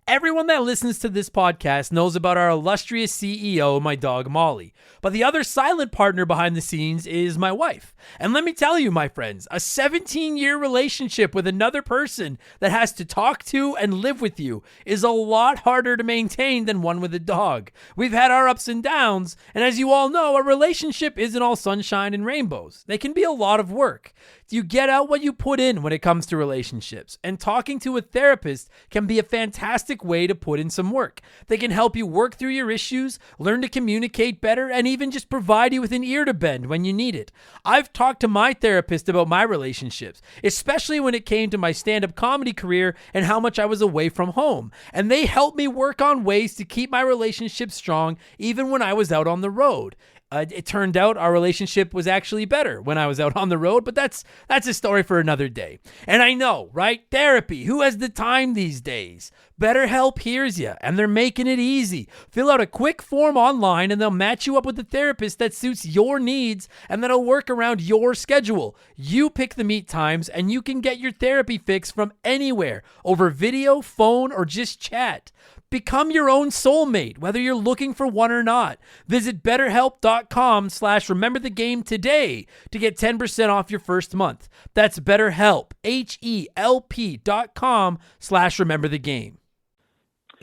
Everyone that listens to this podcast knows about our illustrious CEO, my dog Molly. But the other silent partner behind the scenes is my wife. And let me tell you, my friends, a 17-year relationship with another person that has to talk to and live with you is a lot harder to maintain than one with a dog. We've had our ups and downs, and as you all know, a relationship isn't all sunshine and rainbows. They can be a lot of work. You get out what you put in when it comes to relationships, and talking to a therapist can be a fantastic way to put in some work. They can help you work through your issues, learn to communicate better, and even just provide you with an ear to bend when you need it. I've talked to my therapist about my relationships, especially when it came to my stand-up comedy career and how much I was away from home, and they helped me work on ways to keep my relationship strong even when I was out on the road. It turned out our relationship was actually better when I was out on the road, but that's a story for another day. And I know, right? Therapy. Who has the time these days? BetterHelp hears you, and they're making it easy. Fill out a quick form online, and they'll match you up with a therapist that suits your needs and that'll work around your schedule. You pick the meet times, and you can get your therapy fix from anywhere, over video, phone, or just chat. Become your own soulmate, whether you're looking for one or not. Visit BetterHelp.com/RememberTheGame today to get 10% off your first month. That's BetterHelp, HELP.com/RememberTheGame.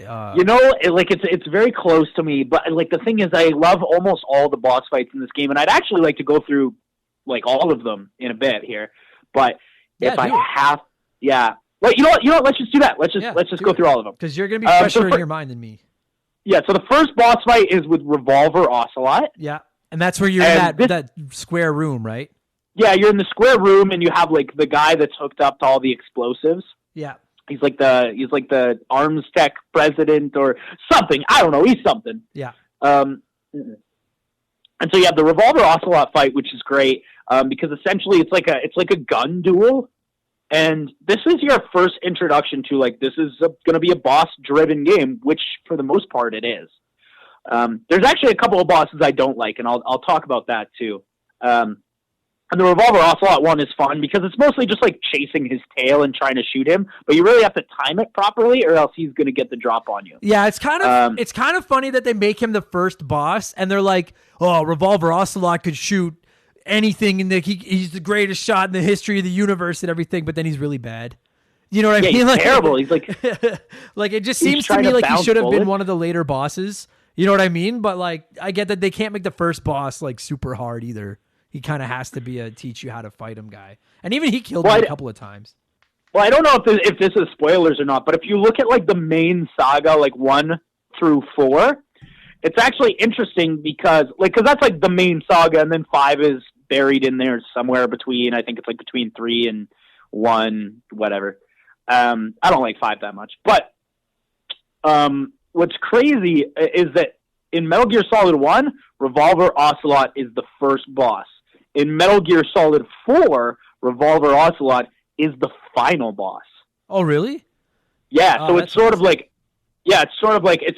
It's very close to me, but like the thing is, I love almost all the boss fights in this game, and I'd actually like to go through like all of them in a bit here. But if I have, Well, you know what? Let's just do that. Let's just go through all of them. Because you're going to be fresher in your mind than me. Yeah, so the first boss fight is with Revolver Ocelot. Yeah, and that's where you're in that square room, right? Yeah, you're in the square room, and you have like the guy that's hooked up to all the explosives. Yeah. He's like the arms tech president or something. I don't know. He's something. Yeah. And so you have the Revolver Ocelot fight, which is great because essentially it's like a gun duel. And this is your first introduction to, like, this is going to be a boss-driven game, which, for the most part, it is. There's actually a couple of bosses I don't like, and I'll talk about that, too. And the Revolver Ocelot one is fun because it's mostly just, like, chasing his tail and trying to shoot him, but you really have to time it properly, or else he's going to get the drop on you. Yeah, it's kind of funny that they make him the first boss, and they're like, oh, Revolver Ocelot could shoot anything, and he's the greatest shot in the history of the universe and everything, but then he's really bad. You know what I mean? He's like, terrible. He's like, like it just seems to me like he should have been one of the later bosses. You know what I mean? But like, I get that they can't make the first boss like super hard either. He kind of has to be a teach you how to fight him guy, and even he killed him a couple of times. Well, I don't know if this is spoilers or not, but if you look at like the main saga, like 1 through 4. It's actually interesting because that's like the main saga, and then 5 is buried in there somewhere between. I think it's like between 3 and 1, whatever. I don't like 5 that much, but what's crazy is that in Metal Gear Solid 1, Revolver Ocelot is the first boss. In Metal Gear Solid 4, Revolver Ocelot is the final boss. Oh, really? Yeah. So it's sort of like. Yeah, it's sort of like a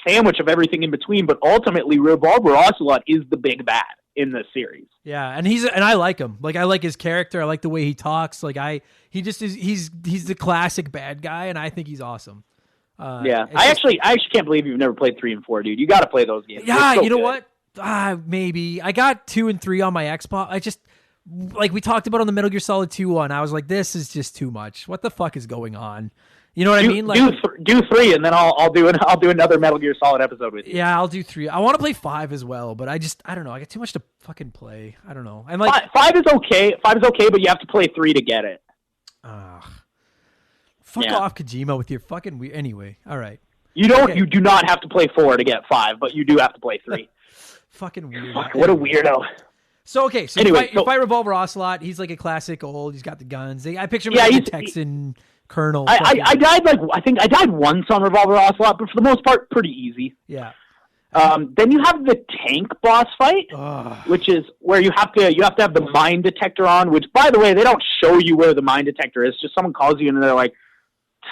sandwich of everything in between, but ultimately Revolver Ocelot is the big bad in the series. Yeah, and I like him. Like I like his character. I like the way he talks. Like he's the classic bad guy, and I think he's awesome. I actually can't believe you've never played 3 and 4, dude. You got to play those games. Yeah, you know what? Maybe I got 2 and 3 on my Xbox. I just like we talked about on the Metal Gear Solid 2 one. I was like, this is just too much. What the fuck is going on? You know what I mean? Like, do 3, and then I'll do another Metal Gear Solid episode with you. Yeah, I'll do 3. I want to play 5 as well, but I don't know. I got too much to fucking play. I don't know. And like 5 is okay. 5 is okay, but you have to play 3 to get it. Fuck off, Kojima, with your fucking anyway. All right. You do not have to play 4 to get 5, but you do have to play 3. Fucking weird. Fuck, what a weirdo. So okay, so anyway, you fight Revolver Ocelot. He's like a classic old. He's got the guns. I picture him like a Texan colonel. I died I died once on Revolver Ocelot, but for the most part, pretty easy. Yeah. Then you have the tank boss fight, which is where you have to have the mine detector on. Which, by the way, they don't show you where the mine detector is. Just someone calls you and they're like,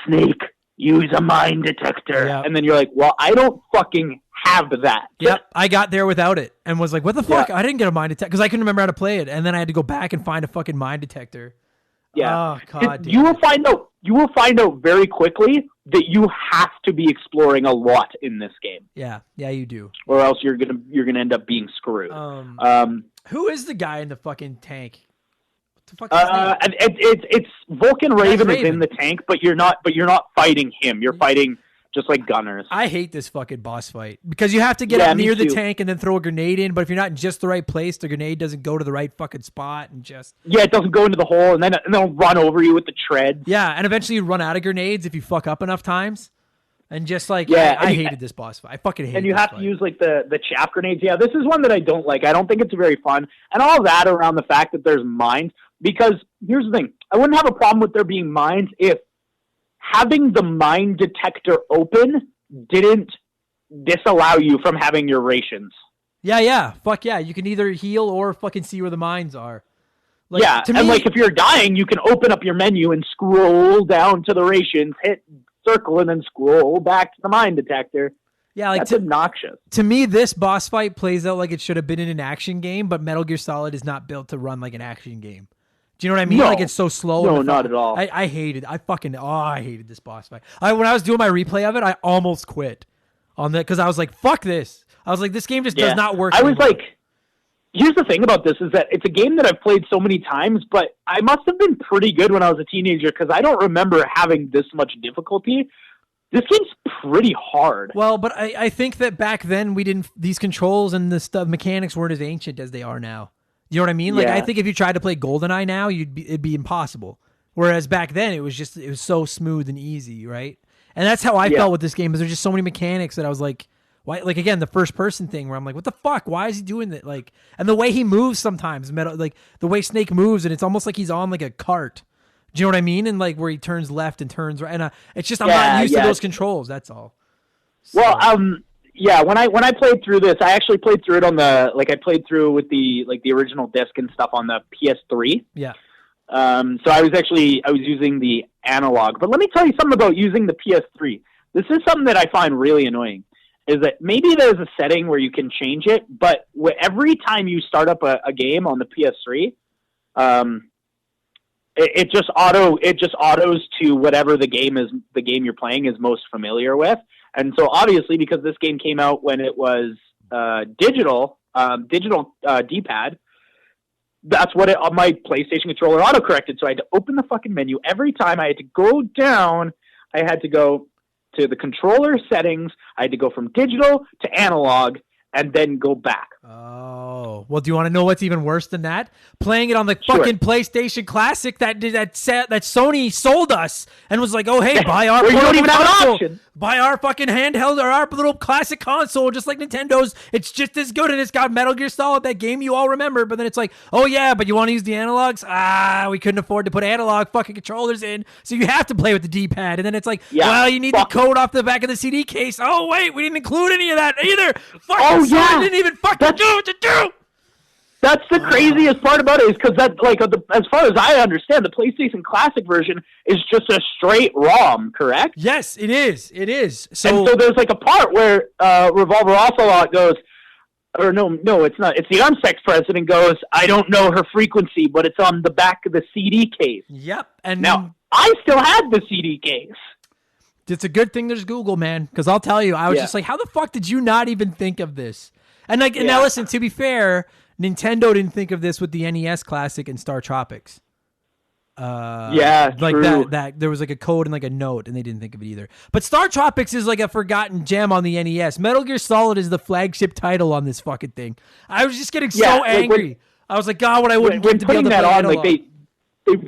"Snake, use a mine detector," and then you're like, "Well, I don't fucking have that." Yep, I got there without it and was like, "What the fuck? I didn't get a mine detector because I couldn't remember how to play it." And then I had to go back and find a fucking mine detector. Yeah. Oh god. You will find though. you will find out very quickly that you have to be exploring a lot in this game. Yeah, you do. Or else you're gonna end up being screwed. Who is the guy in the fucking tank? What the fuck is his name? It's Vulcan Raven Raven. is in the tank, but you're not fighting him. You're fighting just like gunners. I hate this fucking boss fight because you have to get up near the tank and then throw a grenade in, but if you're not in just the right place, the grenade doesn't go to the right fucking spot and just... Yeah, it doesn't go into the hole, and then they'll run over you with the treads. Yeah, and eventually you run out of grenades if you fuck up enough times. And just like, I hated this boss fight. I fucking hated it. And you have to use like the chaff grenades. Yeah, this is one that I don't like. I don't think it's very fun. And all that around the fact that there's mines, because here's the thing. I wouldn't have a problem with there being mines if having the mine detector open didn't disallow you from having your rations. Yeah. Fuck yeah. You can either heal or fucking see where the mines are. Like, yeah, and like if you're dying, you can open up your menu and scroll down to the rations, hit circle, and then scroll back to the mine detector. Yeah, like that's obnoxious. To me, this boss fight plays out like it should have been in an action game, but Metal Gear Solid is not built to run like an action game. Do you know what I mean? No. Like it's so slow. No, not at all. I hated. I hated this boss fight. When I was doing my replay of it, I almost quit on that because I was like, "Fuck this." I was like, "This game just does not work." I was like, here's the thing about this is that it's a game that I've played so many times, but I must have been pretty good when I was a teenager because I don't remember having this much difficulty. This game's pretty hard. Well, but I think that back then these controls and the stuff mechanics weren't as ancient as they are now. You know what I mean? Like I think if you tried to play GoldenEye now, it'd be impossible. Whereas back then it was so smooth and easy, right? And that's how I felt with this game. Is there's just so many mechanics that I was like, why? Like again, the first person thing where I'm like, what the fuck? Why is he doing that? Like, and the way he moves sometimes, like the way Snake moves, and it's almost like he's on like a cart. Do you know what I mean? And like where he turns left and turns right, and it's just I'm not used to those controls. That's all. So. Well, yeah. When I played through this, I actually played through it on I played through with the original disc and stuff on the PS3. Yeah. So I was using the analog. But let me tell you something about using the PS3. This is something that I find really annoying. Is that maybe there's a setting where you can change it, but every time you start up a game on the PS3, it just autos to whatever the game you're playing is most familiar with. And so obviously because this game came out when it was digital D-pad, that's what my PlayStation controller auto-corrected. So I had to open the fucking menu every time. I had to go down. I had to go to the controller settings. I had to go from digital to analog and then go back. Oh, well, do you want to know what's even worse than that? Playing it on the fucking PlayStation Classic that Sony sold us and was like, oh, hey, buy our you don't even have an option. Buy our fucking handheld or our little classic console, just like Nintendo's. It's just as good, and it's got Metal Gear Solid, that game you all remember. But then it's like, oh yeah, but you want to use the analogs? We couldn't afford to put analog fucking controllers in, so you have to play with the D-pad. And then it's like, well, you need the code off the back of the CD case. Oh wait, we didn't include any of that either. Fucking Sony didn't even fucking do what to do. That's the craziest part about it, is because that, like, as far as I understand, the PlayStation Classic version is just a straight ROM, correct? Yes, it is. It is. So there's like a part where Revolver Ocelot goes, or no, it's not. It's the Armsex president goes, I don't know her frequency, but it's on the back of the CD case. Yep. And now I still had the CD case. It's a good thing there's Google, man, because I'll tell you, I was just like, how the fuck did you not even think of this? And like, now listen, to be fair, Nintendo didn't think of this with the NES Classic and Star Tropics. Like true. that there was like a code and like a note, and they didn't think of it either. But Star Tropics is like a forgotten gem on the NES. Metal Gear Solid is the flagship title on this fucking thing. I was just getting so angry. I was like, God, what I wouldn't give to be able to play that on. Like they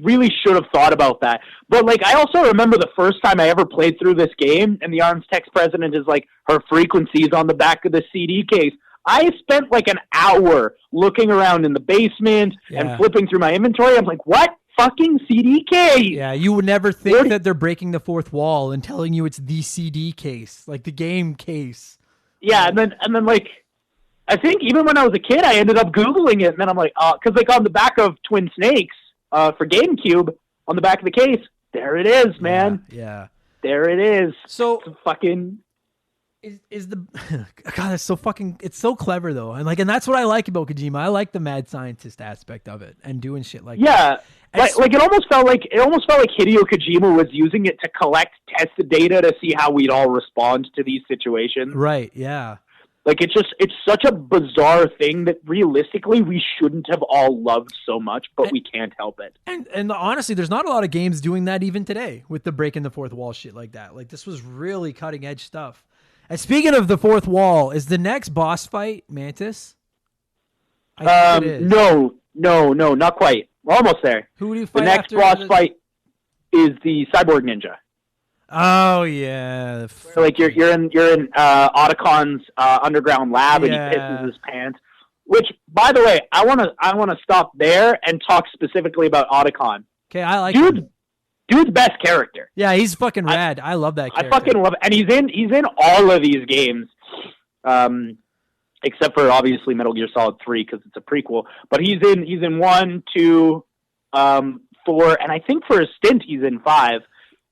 really should have thought about that. But like, I also remember the first time I ever played through this game, and the Armsex president is like, her frequencies on the back of the CD case. I spent like an hour looking around in the basement and flipping through my inventory. I'm like, what fucking CD case? Yeah, you would never think that they're breaking the fourth wall and telling you it's the CD case, like the game case. Yeah, and then like, I think even when I was a kid, I ended up Googling it, and then I'm like, because like on the back of Twin Snakes for GameCube, on the back of the case, there it is, man. Yeah. There it is. So it's fucking... is the God, it's so fucking, it's so clever though, and that's what I like about Kojima. I like the mad scientist aspect of it and doing shit like that. Like it almost felt like Hideo Kojima was using it to collect tested data to see how we'd all respond to these situations. Right? Yeah. Like it's such a bizarre thing that realistically we shouldn't have all loved so much, but we can't help it. And honestly, there's not a lot of games doing that even today with the breaking the fourth wall shit like that. Like this was really cutting edge stuff. And speaking of the fourth wall, is the next boss fight Mantis? I think it is. No, not quite. We're almost there. Who do you fight the next after boss fight is the Cyborg Ninja. Oh yeah, like you're in Otacon's underground lab and he pisses his pants. Which, by the way, I wanna stop there and talk specifically about Otacon. Okay, I like dude's best character. Yeah, he's fucking rad. I love that character. I fucking love it, and he's in all of these games, except for obviously Metal Gear Solid 3 because it's a prequel. But he's in 1, 2, 4, and I think for a stint he's in 5.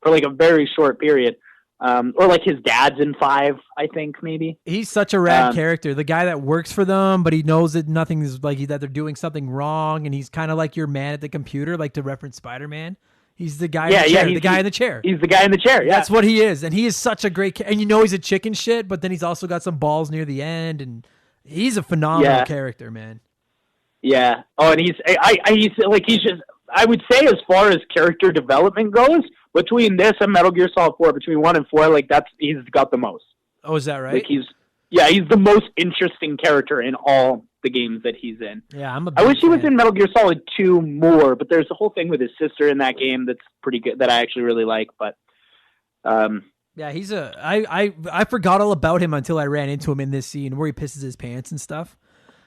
For like a very short period. Or like his dad's in 5, I think, maybe. He's such a rad character. The guy that works for them, but he knows that nothing is like that they're doing something wrong, and he's kind of like your man at the computer, like to reference Spider-Man. He's the guy in the chair. The guy in the chair. He's the guy in the chair, yeah. That's what he is. And he is such a great and he's a chicken shit, but then he's also got some balls near the end, and he's a phenomenal character, man. Yeah. Oh, and he's just, I would say as far as character development goes, between this and Metal Gear Solid 4, between 1 and 4, like he's got the most. Oh, is that right? Like he's the most interesting character in all the games that he's in. Yeah, I wish he was in Metal Gear Solid 2 more, but there's a whole thing with his sister in that game that's pretty good that I actually really like. But yeah, he's I forgot all about him until I ran into him in this scene where he pisses his pants and stuff,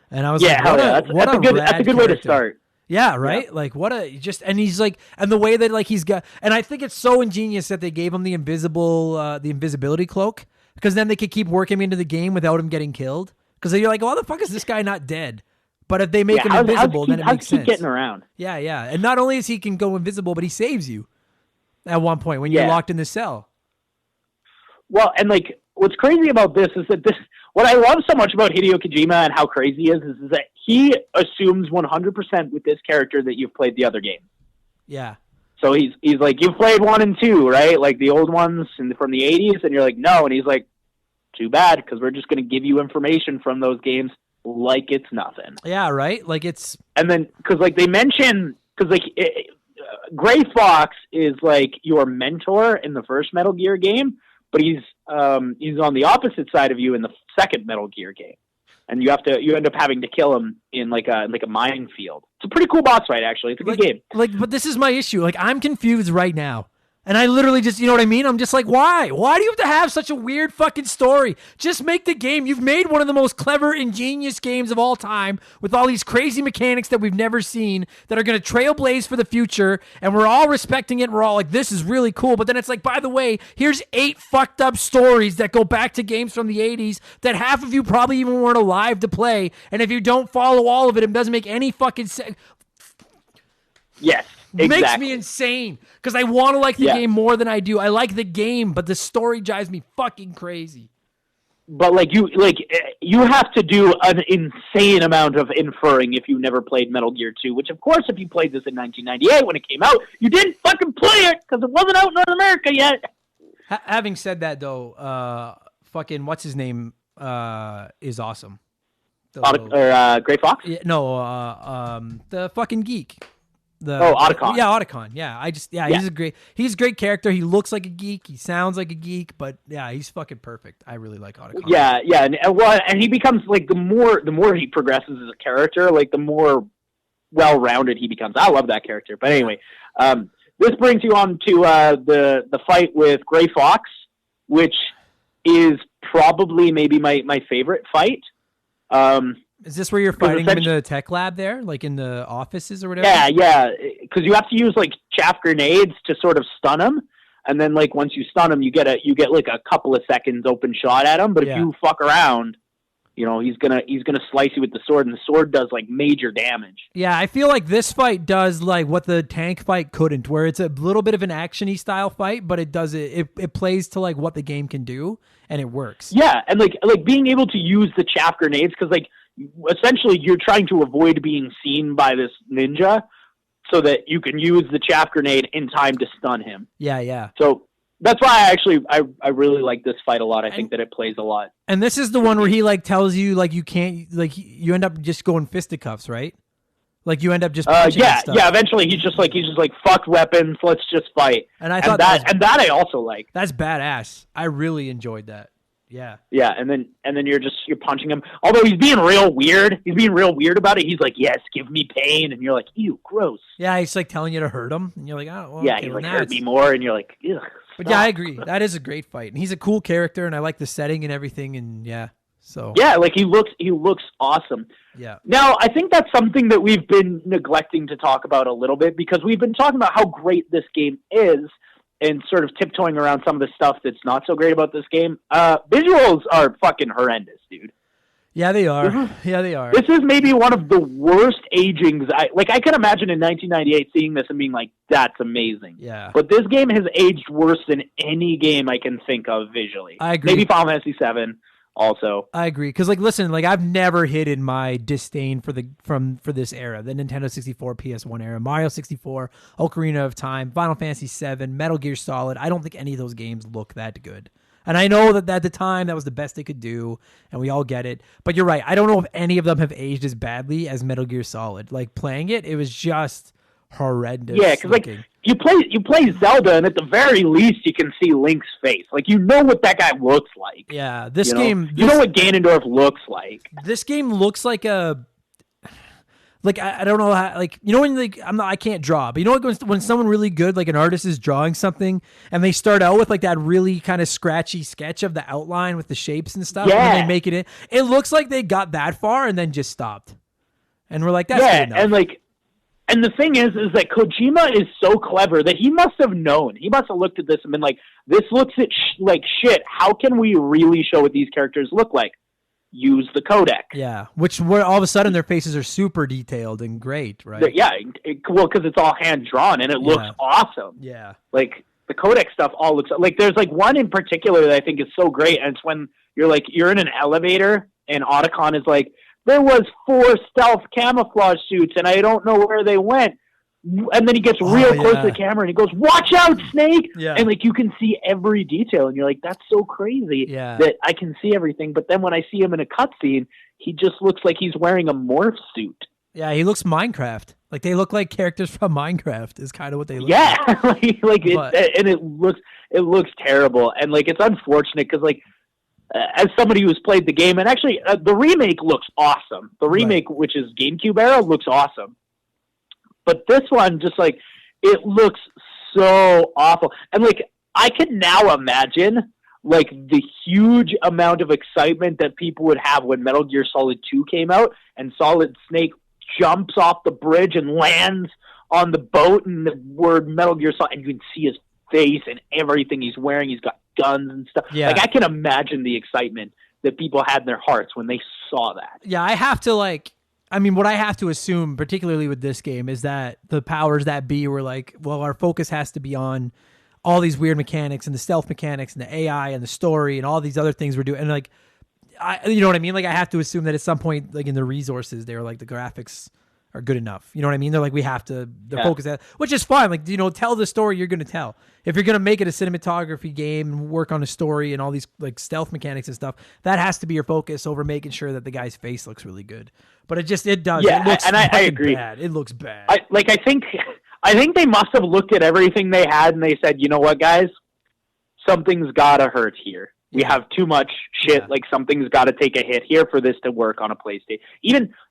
and I was like, that's a good way to start. Yeah, right? Yeah. Like, and he's like, and the way that, like, he's got, and I think it's so ingenious that they gave him the invisibility cloak, because then they could keep working him into the game without him getting killed. Because you're like, why the fuck is this guy not dead? But if they make him invisible, then it makes sense. Getting around. Yeah. And not only is he can go invisible, but he saves you at one point when you're locked in the cell. Well, and like, what's crazy about this is that what I love so much about Hideo Kojima and how crazy he is that he assumes 100% with this character that you've played the other game. Yeah. So he's like, you've played 1 and 2, right? Like the old ones from the 80s, and you're like, no. And he's like, too bad, because we're just going to give you information from those games like it's nothing. Yeah, right? Like it's... And then, because like they mention, because like Gray Fox is like your mentor in the first Metal Gear game, but he's on the opposite side of you in the second Metal Gear game, and you end up having to kill him in like a minefield. It's a pretty cool boss fight, actually. It's a good game. But this is my issue. Like, I'm confused right now. And I literally just, you know what I mean? I'm just like, why? Why do you have to have such a weird fucking story? Just make the game. You've made one of the most clever, ingenious games of all time with all these crazy mechanics that we've never seen that are going to trailblaze for the future. And we're all respecting it. And we're all like, this is really cool. But then it's like, by the way, here's 8 fucked up stories that go back to games from the 80s that half of you probably even weren't alive to play. And if you don't follow all of it, it doesn't make any fucking sense. Yes. Exactly. Makes me insane because I want to like the game more than I do. I like the game, but the story drives me fucking crazy. But you have to do an insane amount of inferring if you never played Metal Gear 2, which of course if you played this in 1998 when it came out, you didn't fucking play it because it wasn't out in North America yet. Having said that though, fucking what's his name is awesome. Gray Fox? Yeah, no, the fucking geek. Otacon. Otacon. Yeah, he's a great character. He looks like a geek. He sounds like a geek, but yeah, he's fucking perfect. I really like Otacon. Yeah, and he becomes like the more he progresses as a character, like the more well-rounded he becomes. I love that character. But anyway, this brings you on to the fight with Gray Fox, which is probably maybe my favorite fight. Is this where you're fighting him in the tech lab there, like in the offices or whatever? Yeah, because you have to use like chaff grenades to sort of stun him, and then like once you stun him, you get like a couple of seconds open shot at him. But if you fuck around, he's gonna slice you with the sword, and the sword does like major damage. Yeah, I feel like this fight does like what the tank fight couldn't, where it's a little bit of an action-y style fight, but it plays to like what the game can do, and it works. Yeah, and like being able to use the chaff grenades, because like essentially you're trying to avoid being seen by this ninja, so that you can use the chaff grenade in time to stun him. Yeah. So that's why I really like this fight a lot. I think that it plays a lot. And this is the one where he like tells you like you can't, like you end up just going fisticuffs, right? Like you end up just punching and stuff. Yeah. Eventually he's just like fuck weapons, let's just fight. And I thought that I also like. That's badass. I really enjoyed that. Yeah. Yeah, and then you're punching him. Although he's being real weird. He's being real weird about it. He's like, "Yes, give me pain," and you're like, "Ew, gross." Yeah, he's like telling you to hurt him, and you're like, "Oh, well, yeah." Okay, He's well, like, "Hurt me more," and you're like, "Ugh." But yeah, I agree. That is a great fight, and he's a cool character, and I like the setting and everything, and yeah. So yeah, like he looks awesome. Yeah. Now, I think that's something that we've been neglecting to talk about a little bit, because we've been talking about how great this game is, and sort of tiptoeing around some of the stuff that's not so great about this game. Visuals are fucking horrendous, dude. Yeah, they are. They are. This is maybe one of the worst agings. I can imagine in 1998 seeing this and being like, that's amazing. Yeah. But this game has aged worse than any game I can think of visually. I agree. Maybe Final Fantasy VII also. I agree. Because, like, listen, like, I've never hidden my disdain for this era, the Nintendo 64, PS1 era, Mario 64, Ocarina of Time, Final Fantasy VII, Metal Gear Solid. I don't think any of those games look that good. And I know that at the time that was the best they could do, and we all get it. But you're right. I don't know if any of them have aged as badly as Metal Gear Solid. Like, playing it was just horrendous. Yeah, because like you play Zelda, and at the very least you can see Link's face. Like, you know what that guy looks like. Yeah, you know what Ganondorf looks like. This game looks like a. Like, I don't know how, like, you know, when like I can't draw, but you know what, when someone really good, like an artist is drawing something and they start out with like that really kind of scratchy sketch of the outline with the shapes and stuff, and then they make it looks like they got that far and then just stopped. And we're like, that's good enough. And the thing is that Kojima is so clever that he must have known. He must have looked at this and been like, this looks like shit. How can we really show what these characters look like? Use the codec. Yeah, where all of a sudden their faces are super detailed and great, right? Yeah, well, because it's all hand drawn and it looks awesome. Yeah, like the codec stuff all looks like. There's like one in particular that I think is so great, and it's when you're in an elevator and Otacon is like, there was 4 stealth camouflage suits and I don't know where they went. And then he gets real close to the camera and he goes, "Watch out, Snake!" Yeah. And like you can see every detail, and you're like, "That's so crazy that I can see everything." But then when I see him in a cutscene, he just looks like he's wearing a morph suit. Yeah, he looks Minecraft. Like they look like characters from Minecraft. Is kind of what they look. Yeah, like. It looks terrible, and like it's unfortunate because like as somebody who's played the game, and actually the remake looks awesome. The remake, which is GameCube era, looks awesome. But this one, just like, it looks so awful. And like, I can now imagine like the huge amount of excitement that people would have when Metal Gear Solid 2 came out and Solid Snake jumps off the bridge and lands on the boat, and the word Metal Gear Solid, and you can see his face and everything he's wearing. He's got guns and stuff. Yeah. Like, I can imagine the excitement that people had in their hearts when they saw that. Yeah, what I have to assume, particularly with this game, is that the powers that be were like, well, our focus has to be on all these weird mechanics and the stealth mechanics and the AI and the story and all these other things we're doing. And like, you know what I mean? Like, I have to assume that at some point, like in the resources, they were like, the graphics are good enough. You know what I mean? They're like, we have to focus that, which is fine. Like, you know, tell the story you're going to tell. If you're going to make it a cinematography game and work on a story and all these like stealth mechanics and stuff, that has to be your focus over making sure that the guy's face looks really good. But it does. Yeah, it looks and I agree. Bad. It looks bad. I think they must have looked at everything they had and they said, you know what, guys? Something's got to hurt here. We have too much shit. Yeah. Like, something's got to take a hit here for this to work on a PlayStation.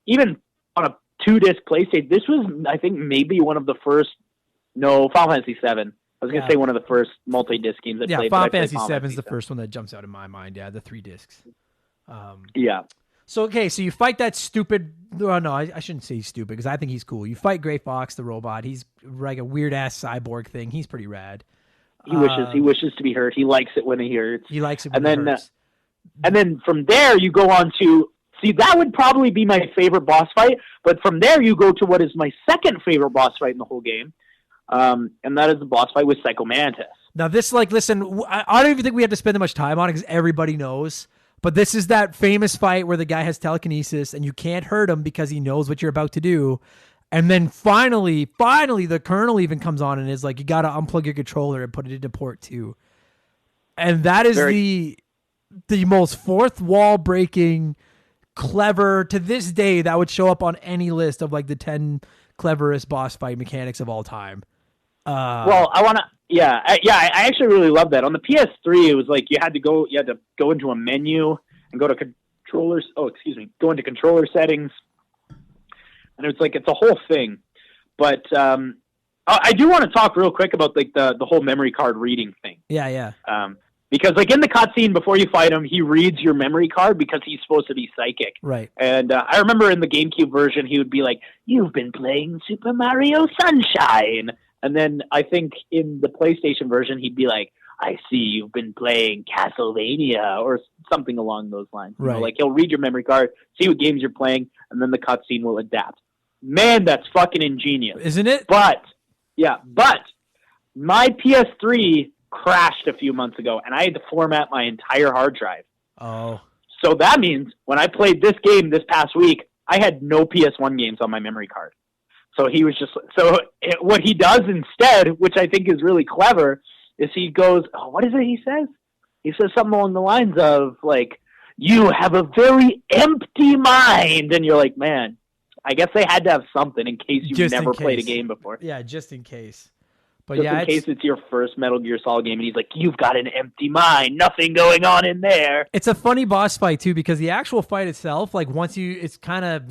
Even on a 2-disc PlayStation, this was, I think, maybe one of the first... No, Final Fantasy VII. I was going to say one of the first multi-disc games I played. Final Fantasy VII is the first one that jumps out in my mind. Yeah, the 3 discs. Yeah. So, okay, so you fight that stupid... Well, no, I shouldn't say stupid, because I think he's cool. You fight Gray Fox, the robot. He's like a weird-ass cyborg thing. He's pretty rad. He wishes to be hurt. He likes it when he hurts. He likes it when he hurts. And then from there, you go on to See, that would probably be my favorite boss fight. But from there, you go to what is my second favorite boss fight in the whole game. And that is the boss fight with Psycho Mantis. Now this, like, listen, I don't even think we have to spend that much time on it because everybody knows. But this is that famous fight where the guy has telekinesis and you can't hurt him because he knows what you're about to do. And then finally, the Colonel even comes on and is like, you got to unplug your controller and put it into port 2. And that is the most fourth wall breaking, clever, to this day, that would show up on any list of like the 10 cleverest boss fight mechanics of all time. Well, I actually really love that. On the PS3, it was like you had to go into a menu and go into controller settings. And it's a whole thing. But I do want to talk real quick about like the whole memory card reading thing. Yeah. Because like in the cutscene before you fight him, he reads your memory card because he's supposed to be psychic. Right. And I remember in the GameCube version, he would be like, "You've been playing Super Mario Sunshine." And then I think in the PlayStation version, he'd be like, "I see you've been playing Castlevania," or something along those lines. Right. You know, like he'll read your memory card, see what games you're playing, and then the cutscene will adapt. Man, that's fucking ingenious. Isn't it? But my PS3 crashed a few months ago, and I had to format my entire hard drive. Oh. So that means when I played this game this past week, I had no PS1 games on my memory card. So what he does instead, which I think is really clever, is he goes, what is it he says? He says something along the lines of, like, "You have a very empty mind." And you're like, man, I guess they had to have something in case you've never played a game before. Yeah, just in case. But just in case it's your first Metal Gear Solid game, and he's like, "You've got an empty mind, nothing going on in there." It's a funny boss fight, too, because the actual fight itself, like, it's kind of,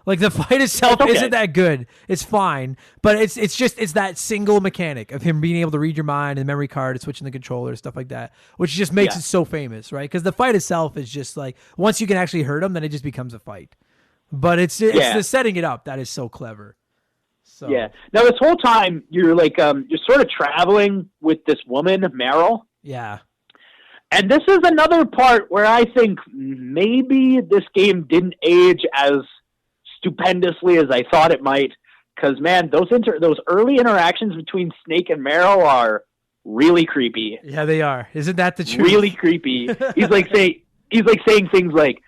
like, the fight itself isn't that good. It's fine, but it's that single mechanic of him being able to read your mind and memory card and switching the controller, stuff like that, which just makes it so famous, right? Because the fight itself is just like, once you can actually hurt him, then it just becomes a fight. But it's the setting it up that is so clever. So. Yeah. Now this whole time you're like you're sort of traveling with this woman, Meryl. Yeah. And this is another part where I think maybe this game didn't age as stupendously as I thought it might. Because man, those early interactions between Snake and Meryl are really creepy. Yeah, they are. Isn't that the truth? Really creepy. He's like saying things like,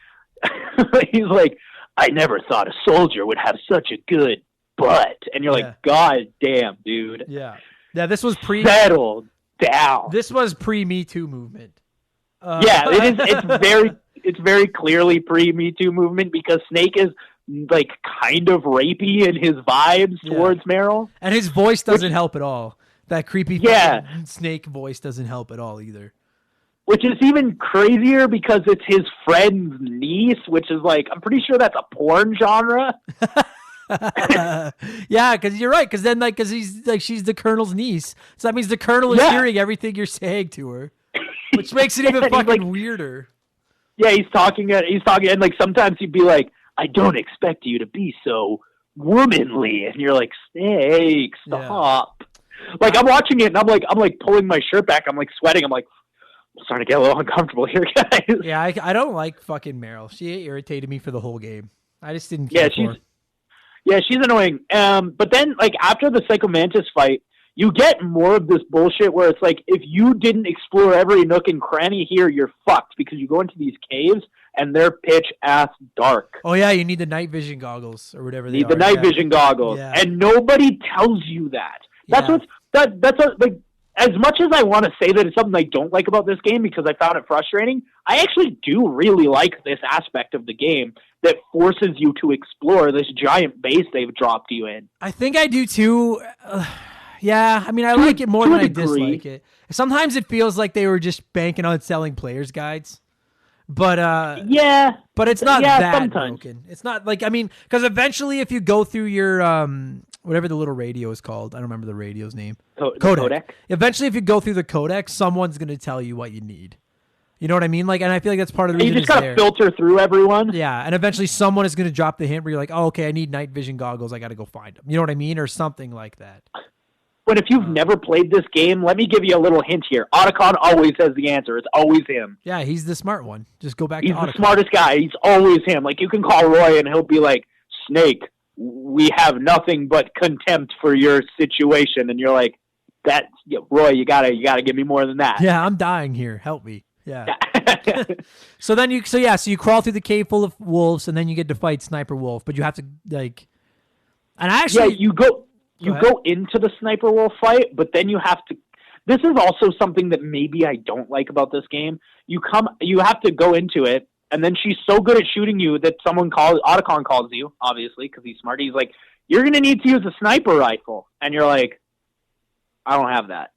he's like, "I never thought a soldier would have such a good butt," and you're like, "God damn, dude." Yeah. This was settle down. This was pre-Me Too movement. It is. It's very clearly pre-Me Too movement because Snake is like kind of rapey in his vibes towards Meryl, and his voice doesn't help at all. That creepy Snake voice doesn't help at all either. Which is even crazier because it's his friend's niece, which is like, I'm pretty sure that's a porn genre. Yeah, because you're right. Because he's like, she's the Colonel's niece, so that means the Colonel is hearing everything you're saying to her, which makes it even fucking weirder. Yeah, he's talking, and like sometimes he'd be like, "I don't expect you to be so womanly," and you're like, "Snake, stop!" Yeah. Like I'm watching it, and I'm like pulling my shirt back. I'm like sweating. I'm like, I'm starting to get a little uncomfortable here, guys. Yeah, I don't like fucking Meryl. She irritated me for the whole game. I just didn't care for her. Yeah, she's annoying. But then, like, after the Psycho Mantis fight, you get more of this bullshit where it's like, if you didn't explore every nook and cranny here, you're fucked because you go into these caves and they're pitch-ass dark. Oh, yeah, you need the night vision goggles or whatever they are. Need the night vision goggles. Yeah. And nobody tells you that. That's like, as much as I want to say that it's something I don't like about this game because I found it frustrating, I actually do really like this aspect of the game that forces you to explore this giant base they've dropped you in. I think I do too. Yeah, I mean, I like it more than I dislike it. Sometimes it feels like they were just banking on selling players' guides. But but it's not that broken. It's not like, I mean, because eventually if you go through your whatever the little radio is called, I don't remember the radio's name. Codec. Eventually, if you go through the codec, someone's going to tell you what you need. You know what I mean? Like, and I feel like that's part of the reason. You just got to filter through everyone. Yeah, and eventually someone is going to drop the hint where you're like, "Oh, okay, I need night vision goggles. I got to go find them." You know what I mean, or something like that. When if you've never played this game, let me give you a little hint here. Otacon always has the answer. It's always him. Yeah, he's the smart one. Just go back He's to Otacon. the smartest guy. He's always him. Like, you can call Roy and he'll be like, Snake, we have nothing but contempt for your situation. And you're like, Roy, you gotta give me more than that. Yeah, I'm dying here. Help me. Yeah. So you crawl through the cave full of wolves, and then you get to fight Sniper Wolf, but you have to you go into the Sniper Wolf fight, but then you have to. This is also something that maybe I don't like about this game. You have to go into it, and then she's so good at shooting you that Otacon calls you, obviously, because he's smart. He's like, you're going to need to use a sniper rifle. And you're like, I don't have that.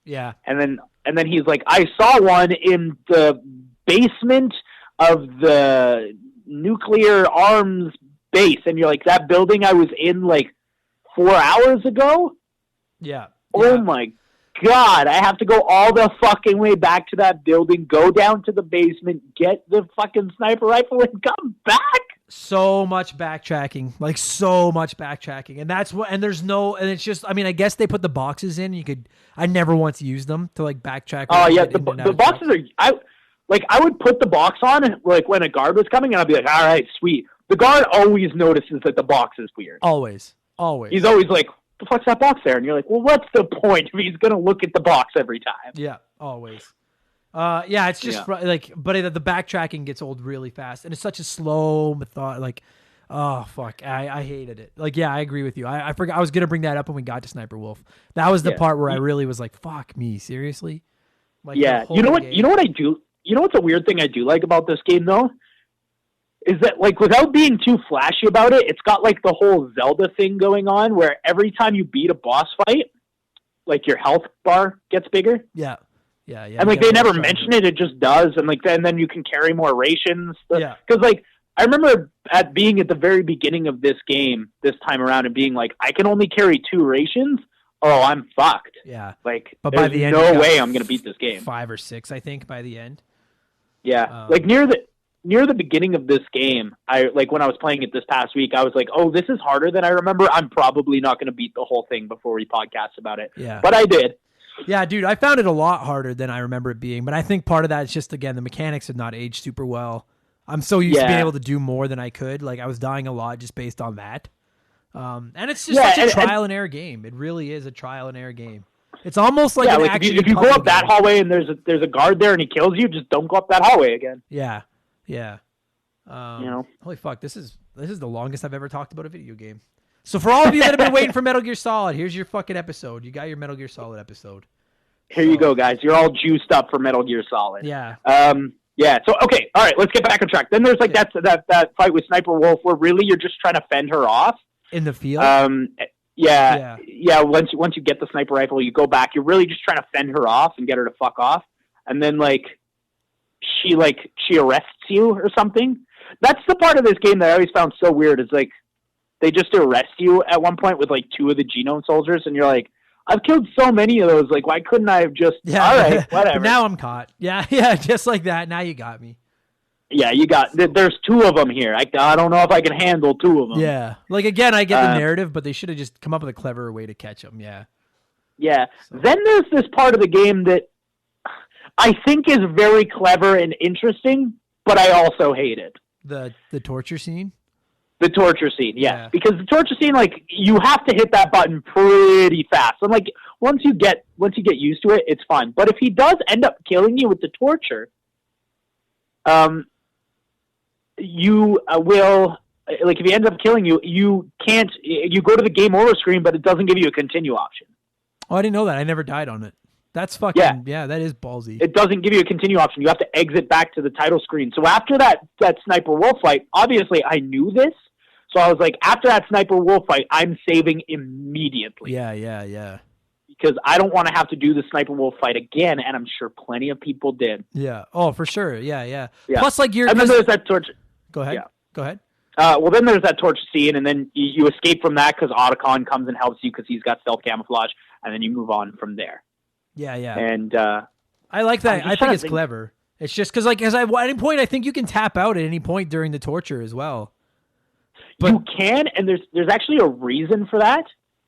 Yeah. And then he's like, I saw one in the basement of the nuclear arms base. And you're like, that building I was in like 4 hours ago? Yeah. Oh my God, I have to go all the fucking way back to that building, go down to the basement, get the fucking sniper rifle, and come back? So much backtracking. And it's just, I mean, I guess they put the boxes in. I never once used them to like backtrack. Oh yeah, the boxes are, I would put the box on, like when a guard was coming, and I'd be like, all right, sweet. The guard always notices that the box is weird. Always. He's always like, the fuck's that box there? And you're like, well, what's the point if he's going to look at the box every time? Yeah, always. It's just but the backtracking gets old really fast, and it's such a slow method. Like, oh fuck, I hated it. Like, yeah, I agree with you. I forgot I was gonna bring that up when we got to Sniper Wolf. That was the part where I really was like, fuck me, seriously. Like, yeah, you know what I do. You know what's a weird thing I do like about this game though? Is that, like, without being too flashy about it, it's got, like, the whole Zelda thing going on where every time you beat a boss fight, like, your health bar gets bigger. Yeah. And, like, they never mention it. It just does. And, like, and then you can carry more rations. Yeah. Because, like, I remember being at the very beginning of this game this time around and being like, I can only carry 2 rations. Oh, I'm fucked. Yeah. Like, but by the end, no way I'm going to beat this game. 5 or 6, I think, by the end. Yeah. Like, near the beginning of this game, when I was playing it this past week, I was like, oh, this is harder than I remember. I'm probably not going to beat the whole thing before we podcast about it. Yeah. But I did. Yeah, dude, I found it a lot harder than I remember it being. But I think part of that is just, again, the mechanics have not aged super well. I'm so used to being able to do more than I could. Like, I was dying a lot just based on that. And it's just such a trial and error game. It really is a trial and error game. It's almost like an action. If you go up that hallway and there's a guard there and he kills you, just don't go up that hallway again. Yeah. Holy fuck, this is the longest I've ever talked about a video game. So for all of you that have been waiting for Metal Gear Solid, here's your fucking episode. You got your Metal Gear Solid episode. Here you go, guys. You're all juiced up for Metal Gear Solid. Yeah. So okay, all right, let's get back on track. Then there's like that fight with Sniper Wolf where really you're just trying to fend her off in the field. Yeah. Once you get the sniper rifle, you go back. You're really just trying to fend her off and get her to fuck off, and then she arrests you or something. That's the part of this game that I always found so weird. Is like they just arrest you at one point with like 2 of the genome soldiers, and you're like, I've killed so many of those. Like, why couldn't I have just? Yeah. All right, whatever. Now I'm caught. Yeah, just like that. Now you got me. Yeah, you got. There's 2 of them here. I don't know if I can handle 2 of them. Yeah, like again, I get the narrative, but they should have just come up with a cleverer way to catch them. Yeah. Yeah. So. Then there's this part of the game that I think is very clever and interesting, but I also hate it. The torture scene? The torture scene, yes. Yeah. Because the torture scene, like, you have to hit that button pretty fast. And like once you get used to it, it's fine. But if he does end up killing you with the torture, you will, like, if he ends up killing you, you go to the game over screen, but it doesn't give you a continue option. Oh, I didn't know that. I never died on it. That's fucking, yeah, that is ballsy. It doesn't give you a continue option. You have to exit back to the title screen. So after that Sniper Wolf fight, obviously I knew this. So I was like, after that Sniper Wolf fight, I'm saving immediately. Yeah. Because I don't want to have to do the Sniper Wolf fight again, and I'm sure plenty of people did. Yeah. Oh, for sure. Yeah. Plus, like, and then there's that torture. Go ahead. Yeah. Go ahead. Well, then there's that torture scene, and then you escape from that because Otacon comes and helps you because he's got stealth camouflage, and then you move on from there. Yeah. And I like that. I think it's clever. It's just because, like, at any point, I think you can tap out at any point during the torture as well. But you can, and there's actually a reason for that.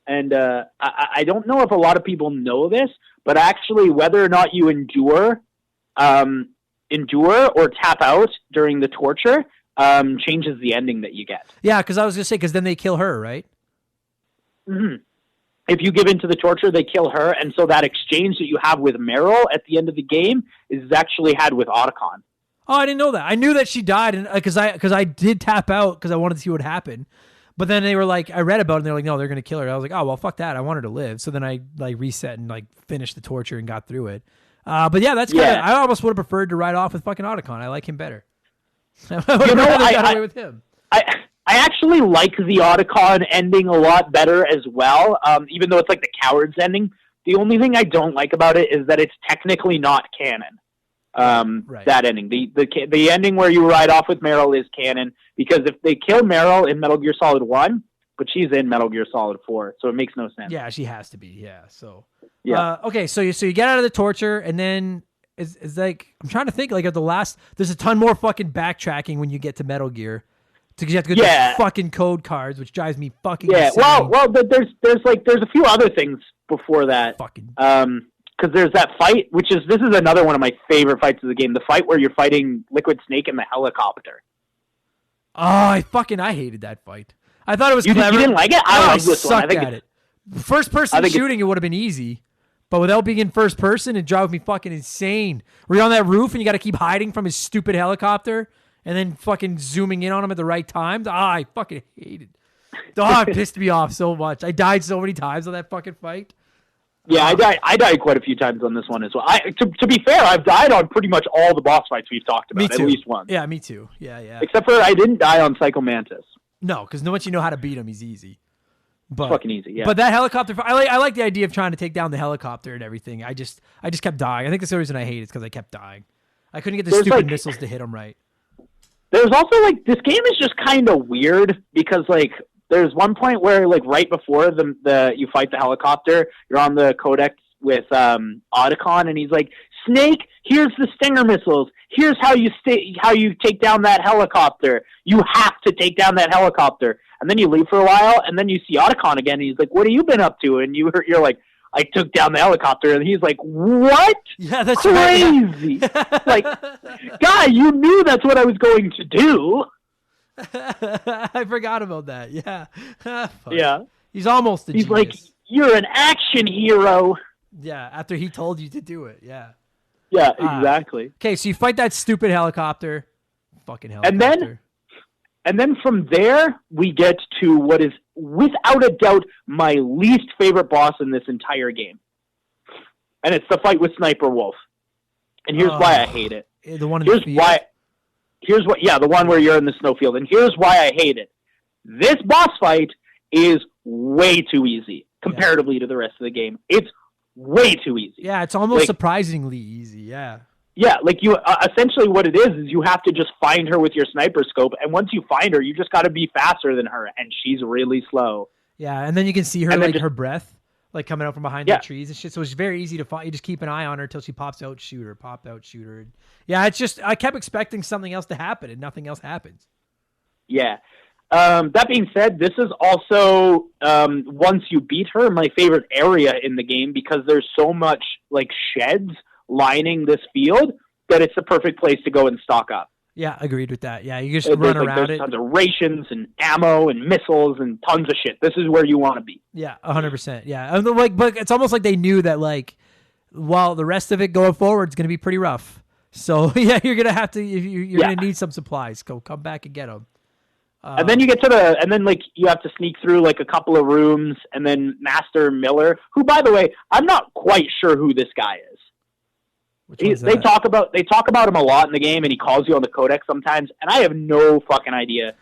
And I don't know if a lot of people know this, but actually whether or not you endure or tap out during the torture changes the ending that you get. Yeah, because I was going to say, because then they kill her, right? Mm-hmm. If you give in to the torture, they kill her, and so that exchange that you have with Meryl at the end of the game is actually had with Otacon. Oh, I didn't know that. I knew that she died, and because I did tap out because I wanted to see what happened. But then they were like, I read about it, and they're like, no, they're going to kill her. I was like, oh, well, fuck that. I want her to live. So then I like reset and like finished the torture and got through it. But yeah, that's kind of, I almost would have preferred to ride off with fucking Otacon. I like him better. I would have rather got away with him. I actually like the Otacon ending a lot better as well, even though it's like the coward's ending. The only thing I don't like about it is that it's technically not canon. Right. That ending, the ending where you ride off with Meryl is canon, because if they kill Meryl in Metal Gear Solid 1, but she's in Metal Gear Solid 4, so it makes no sense. Yeah, she has to be. Yeah. So yeah. Okay, so you get out of the torture, and then it's like, I'm trying to think, like, at the last, there's a ton more fucking backtracking when you get to Metal Gear. Because you have to go to the fucking code cards, which drives me fucking insane. Well, there's a few other things before that. Because there's that fight, this is another one of my favorite fights of the game. The fight where you're fighting Liquid Snake in the helicopter. Oh, I hated that fight. I thought it was clever. You didn't like it? I love this one. I think at it. First person shooting, it would have been easy. But without being in first person, it drove me fucking insane. We're on that roof and you got to keep hiding from his stupid helicopter. And then fucking zooming in on him at the right times. I fucking hated it. It pissed me off so much. I died so many times on that fucking fight. Yeah, I died quite a few times on this one as well. To be fair, I've died on pretty much all the boss fights we've talked about, at least once. Yeah, me too. Yeah. Except for I didn't die on Psycho Mantis. No, because once you know how to beat him, he's easy. But, it's fucking easy, yeah. But that helicopter, I like the idea of trying to take down the helicopter and everything. I just kept dying. I think that's the reason I hate it, is because I kept dying. I couldn't get the stupid missiles to hit him right. There's also, this game is just kind of weird, because, there's one point where, right before you fight the helicopter, you're on the codex with Otacon, and he's like, Snake, here's the Stinger missiles. Here's how you take down that helicopter. You have to take down that helicopter. And then you leave for a while, and then you see Otacon again, and he's like, what have you been up to? And you're like, I took down the helicopter, and he's like, what? Yeah, that's crazy. Right. Guy, you knew that's what I was going to do. I forgot about that. Yeah. Yeah. He's almost a genius. He's like, you're an action hero. Yeah, after he told you to do it. Yeah. Yeah, exactly. Okay, so you fight that stupid helicopter. Fucking helicopter. And then from there, we get to what is, without a doubt, my least favorite boss in this entire game. And it's the fight with Sniper Wolf. And here's why I hate it. The one in the field? The one where you're in the snowfield. And here's why I hate it. This boss fight is way too easy comparatively to the rest of the game. It's way too easy. Yeah, it's almost surprisingly easy, yeah. Yeah, you essentially what it is you have to just find her with your sniper scope, and once you find her, you just got to be faster than her, and she's really slow. Yeah, and then you can see her, her breath, coming out from behind the trees and shit, so it's very easy to find. You just keep an eye on her until she pops out, shoot her. Yeah, it's just, I kept expecting something else to happen, and nothing else happens. Yeah. That being said, this is also, once you beat her, my favorite area in the game, because there's so much, sheds lining this field that it's the perfect place to go and stock up. Yeah, agreed with that. Yeah, you just run around there's tons of rations and ammo and missiles and tons of shit. This is where you want to be. Yeah, 100%. Yeah, but it's almost like they knew that, while the rest of it going forward is going to be pretty rough. So, yeah, you're going to have to, you're going to need some supplies. Come back and get them. And then you get you have to sneak through, a couple of rooms, and then Master Miller, who, by the way, I'm not quite sure who this guy is. They talk about him a lot in the game, and he calls you on the codex sometimes, and I have no fucking idea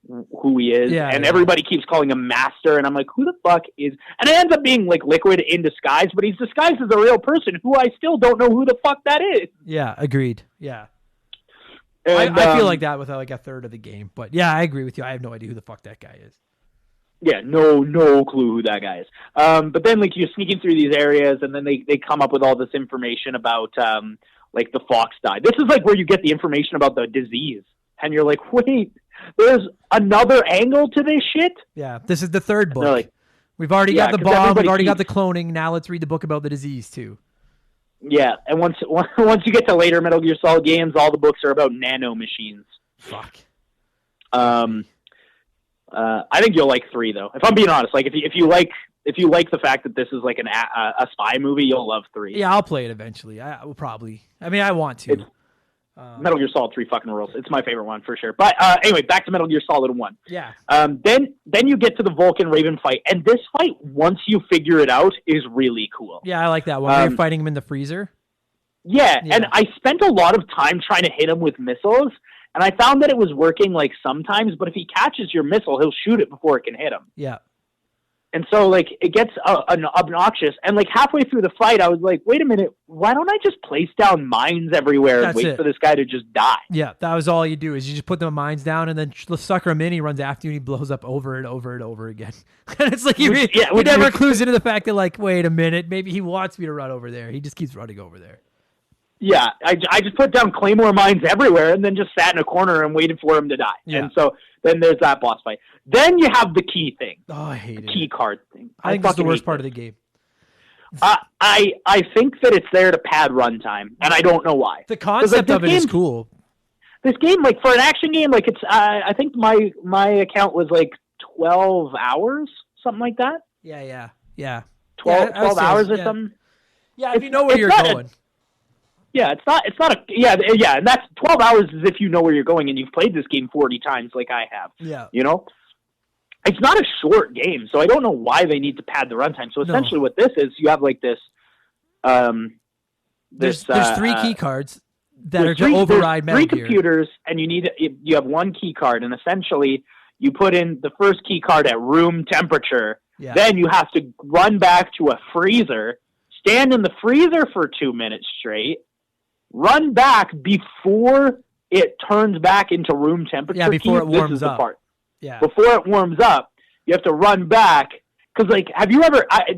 who he is. Everybody keeps calling him Master, and I'm like, who the fuck is? And it ends up being Liquid in disguise, but he's disguised as a real person who I still don't know who the fuck that is. Yeah, agreed. Yeah. And, I feel like that with a third of the game, but yeah, I agree with you. I have no idea who the fuck that guy is. Yeah, no clue who that guy is. But then you're sneaking through these areas, and then they come up with all this information about the fox died. This is where you get the information about the disease, and you're like, wait, there's another angle to this shit. Yeah, this is the third book. We've already got the 'cause bomb. We've everybody already got the keeps- cloning. Now let's read the book about the disease too. Yeah, and once you get to later Metal Gear Solid games, all the books are about nano machines. Fuck. I think you'll like 3 though. If I'm being honest, like if you like the fact that this is like a spy movie, you'll love 3. Yeah, I'll play it eventually. I will probably. I mean, I want to. Metal Gear Solid 3 fucking rules. It's my favorite one for sure. But anyway, back to Metal Gear Solid 1. Yeah. Then you get to the Vulcan Raven fight, and this fight, once you figure it out, is really cool. Yeah, I like that one. Where you're fighting him in the freezer. Yeah, and I spent a lot of time trying to hit him with missiles, and I found that it was working like sometimes, but if he catches your missile, he'll shoot it before it can hit him. Yeah. And so, like, it gets obnoxious. And, like, halfway through the fight, I was like, wait a minute, why don't I just place down mines everywhere and wait for this guy to just die? Yeah, that was all you do, is you just put the mines down and then sucker him in, he runs after you, and he blows up over and over and over again. And it's like, he never clues into the fact that, like, wait a minute, maybe he wants me to run over there. He just keeps running over there. Yeah, I just put down Claymore mines everywhere and then just sat in a corner and waited for him to die. Yeah. And so then there's that boss fight. Then you have the key thing. Oh, I hate it. Key card thing. I think that's the worst part of the game. I think that it's there to pad runtime, and I don't know why. The concept of it is cool. This game, like, for an action game, like, it's I think my account was like 12 hours, something like that. Yeah. 12 hours or something. Yeah, if you know where you're going. Yeah, it's not and that's 12 hours is if you know where you're going and you've played this game 40 times like I have. Yeah. You know? It's not a short game, so I don't know why they need to pad the runtime. So essentially what this is, you have like this there's 3 key cards that are to override Metal Gear. 3 computers, and you have 1 key card, and essentially you put in the first key card at room temperature. Yeah. Then you have to run back to a freezer, stand in the freezer for 2 minutes straight, run back before it turns back into room temperature. Yeah, before it warms up. Part. Yeah. Before it warms up, you have to run back. Because, like, have you ever... I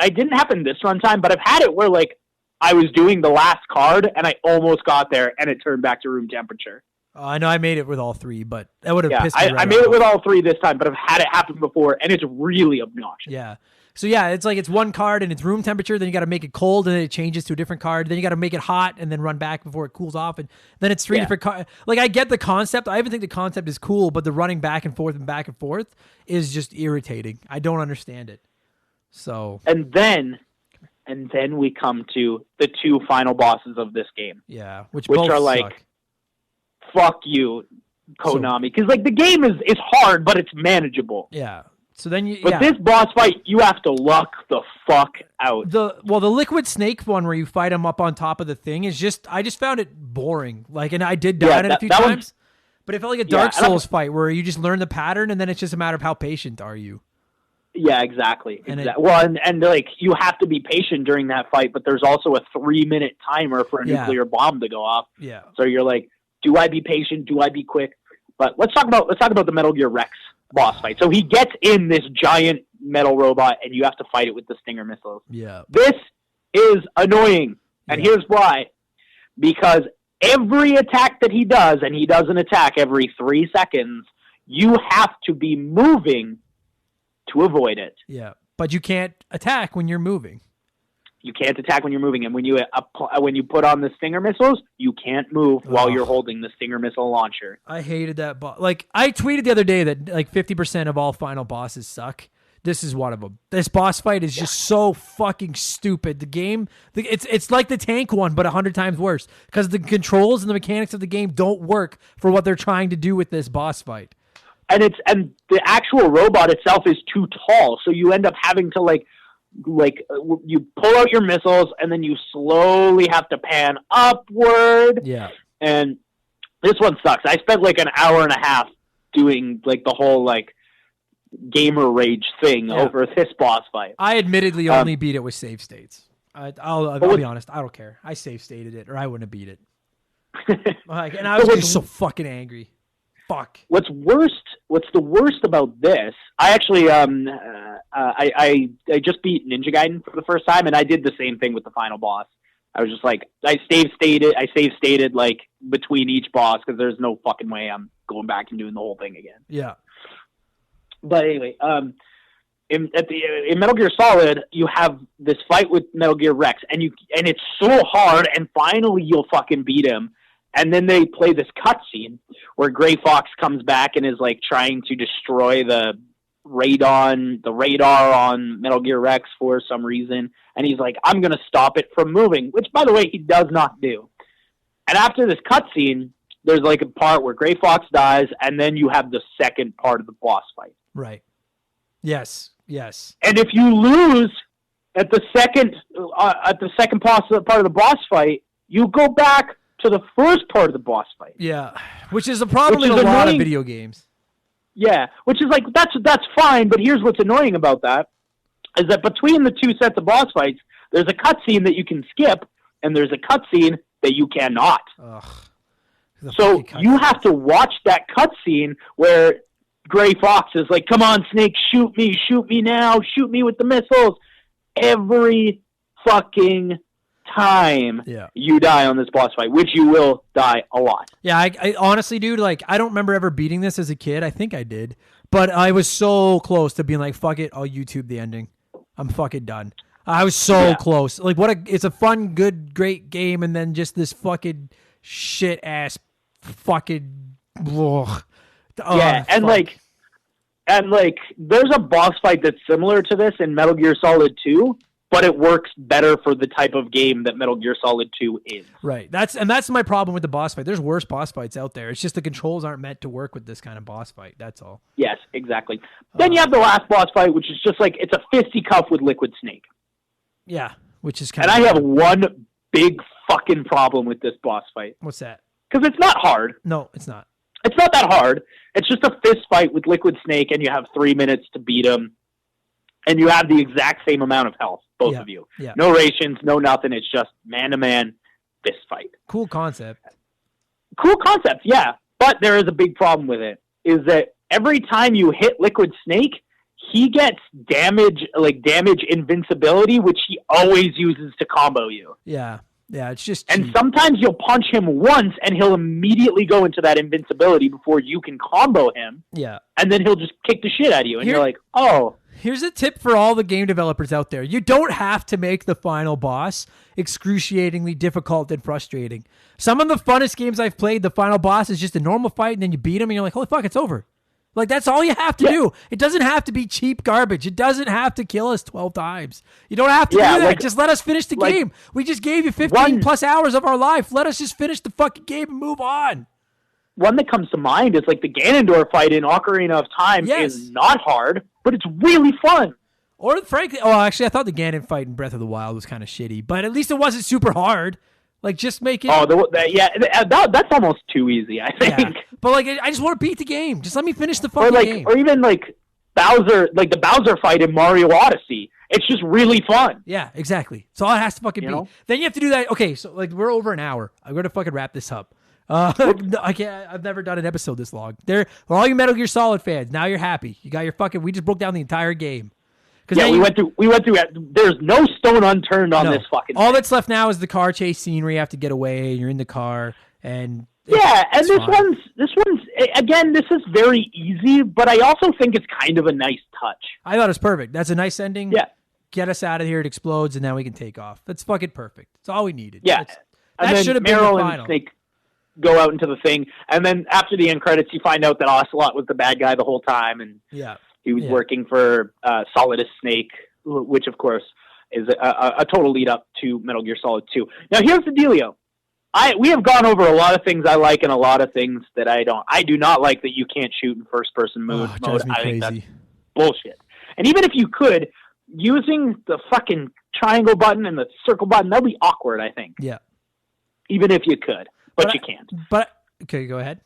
didn't happen this runtime, but I've had it where, like, I was doing the last card, and I almost got there, and it turned back to room temperature. I know I made it with all 3, but that would have pissed me right off. I made it with all 3 this time, but I've had it happen before, and it's really obnoxious. Yeah. So, yeah, it's like it's 1 card and it's room temperature. Then you got to make it cold and then it changes to a different card. Then you got to make it hot and then run back before it cools off. And then it's 3 different cards. Like, I get the concept. I even think the concept is cool, but the running back and forth is just irritating. I don't understand it. So. And then we come to the 2 final bosses of this game. Yeah. Which are suck. Like, fuck you, Konami. Because, like, the game is hard, but it's manageable. Yeah. So then this boss fight, you have to luck the fuck out. The liquid snake one where you fight him up on top of the thing is I just found it boring. Like, and I did die in it a few times, but it felt like a Dark Souls fight where you just learn the pattern and then it's just a matter of how patient are you. Yeah, exactly. And like, you have to be patient during that fight, but there's also a 3-minute timer for a nuclear bomb to go off. Yeah. So you're like, do I be patient? Do I be quick? But let's talk about the Metal Gear Rex boss fight. So he gets in this giant metal robot and you have to fight it with the Stinger missiles. Yeah. This is annoying. And here's why. Because every attack that he does, and he does an attack every 3 seconds, you have to be moving to avoid it. Yeah. But you can't attack when you're moving. You can't attack when you're moving, and when you put on the Stinger missiles, you can't move while you're holding the Stinger missile launcher. I hated that boss. Like, I tweeted the other day that like 50% of all final bosses suck. This is one of them. This boss fight is just so fucking stupid. The game, it's like the tank one, but 100 times worse because the controls and the mechanics of the game don't work for what they're trying to do with this boss fight. And the actual robot itself is too tall, so you end up having to like you pull out your missiles and then you slowly have to pan upward. Yeah. And this one sucks. I spent like an hour and a half doing like the whole like gamer rage thing over this boss fight. I admittedly only beat it with save states. I'll be honest. I don't care. I save stated it or I wouldn't have beat it. And I was just so fucking angry. Fuck. What's the worst about this? I actually I just beat Ninja Gaiden for the first time, and I did the same thing with the final boss. I was just like, I save stated like between each boss because there's no fucking way I'm going back and doing the whole thing again. Yeah. But anyway, in Metal Gear Solid, you have this fight with Metal Gear Rex, and it's so hard, and finally you'll fucking beat him. And then they play this cutscene where Gray Fox comes back and is like trying to destroy the radar on Metal Gear Rex for some reason, and he's like, I'm going to stop it from moving, which, by the way, he does not do. And after this cutscene, there's like a part where Gray Fox dies, and then you have the second part of the boss fight. Right. Yes. And if you lose at the second part of the boss fight, you go back to the first part of the boss fight. Yeah, which is a problem in a lot of video games. Yeah, which is like, that's fine, but here's what's annoying about that, is that between the two sets of boss fights, there's a cutscene that you can skip, and there's a cutscene that you cannot. Ugh. So you have to watch that cutscene where Gray Fox is like, come on, Snake, shoot me now, shoot me with the missiles. Every fucking time you die on this boss fight, which you will die a lot. Yeah, I honestly, dude, like, I don't remember ever beating this as a kid. I think I did. But I was so close to being like, fuck it, I'll YouTube the ending. I'm fucking done. I was so close. Like, it's a fun, good, great game, and then just this fucking shit-ass fucking... Ugh. Yeah, and like, there's a boss fight that's similar to this in Metal Gear Solid 2, but it works better for the type of game that Metal Gear Solid 2 is. Right. That's my problem with the boss fight. There's worse boss fights out there. It's just the controls aren't meant to work with this kind of boss fight. That's all. Yes, exactly. Then you have the last boss fight, which is just like, it's a fisticuff with Liquid Snake. Yeah, which is kind of... And I have one big fucking problem with this boss fight. What's that? Because it's not hard. No, it's not. It's not that hard. It's just a fist fight with Liquid Snake, and you have 3 minutes to beat him. And you have the exact same amount of health, both of you. Yeah. No rations, no nothing. It's just man-to-man fist fight. Cool concept. Yeah. But there is a big problem with it, is that every time you hit Liquid Snake, he gets damage invincibility, which he always uses to combo you. Yeah. Yeah, it's just cheap. And sometimes you'll punch him once, and he'll immediately go into that invincibility before you can combo him. Yeah. And then he'll just kick the shit out of you, and you're like, oh... Here's a tip for all the game developers out there. You don't have to make the final boss excruciatingly difficult and frustrating. Some of the funnest games I've played, the final boss is just a normal fight, and then you beat him, and you're like, holy fuck, it's over. Like, that's all you have to do. It doesn't have to be cheap garbage. It doesn't have to kill us 12 times. You don't have to do that. Like, just let us finish the game. We just gave you 15 plus hours of our life. Let us just finish the fucking game and move on. One that comes to mind is like the Ganondorf fight in Ocarina of Time is not hard, but it's really fun. Or frankly, actually, I thought the Ganon fight in Breath of the Wild was kind of shitty, but at least it wasn't super hard. Like, just make it... that's almost too easy, I think. Yeah. But, like, I just want to beat the game. Just let me finish the fucking game. Or even, like, Bowser, like the Bowser fight in Mario Odyssey. It's just really fun. Yeah, exactly. So all it has to fucking be. Then you have to do that. Okay, so, like, we're over an hour. I'm going to fucking wrap this up. I can't. I've never done an episode this long. For all you Metal Gear Solid fans, now you're happy. You got your fucking. We just broke down the entire game. Yeah, we went through. There's no stone unturned on this fucking. All thing. that's left now is the car chase scene where you have to get away. And you're in the car, and this one's again. This is very easy, but I also think it's kind of a nice touch. I thought it was perfect. That's a nice ending. Yeah, get us out of here. It explodes, and now we can take off. That's fucking perfect. That's all we needed. Yeah, that should have been the final. And Snake go out into the thing, and then after the end credits, you find out that Ocelot was the bad guy the whole time, and he was working for Solidus Snake, which of course is a total lead up to Metal Gear Solid 2. Now here's the dealio. We have gone over a lot of things I like and a lot of things that I don't. I do not like that you can't shoot in first person mode. I think that's bullshit. And even if you could, using the fucking triangle button and the circle button, that'd be awkward, I think. Yeah. Even if you could. But you can't. But okay, go ahead.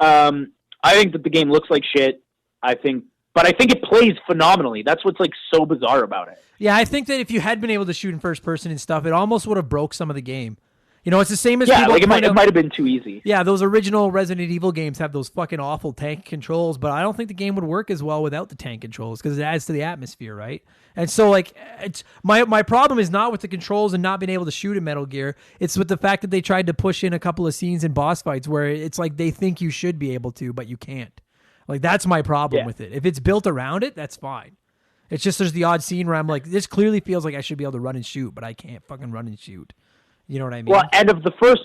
I think that the game looks like shit. But I think it plays phenomenally. That's what's like so bizarre about it. Yeah, I think that if you had been able to shoot in first person and stuff, it almost would have broke some of the game. You know, it's the same as people it might have been too easy. Yeah, those original Resident Evil games have those fucking awful tank controls, but I don't think the game would work as well without the tank controls because it adds to the atmosphere, right? And so, like, it's my problem is not with the controls and not being able to shoot in Metal Gear. It's with the fact that they tried to push in a couple of scenes in boss fights where it's like they think you should be able to, but you can't. Like, that's my problem with it. If it's built around it, that's fine. It's just there's the odd scene where I'm like, this clearly feels like I should be able to run and shoot, but I can't fucking run and shoot. You know what I mean? Well, and of the first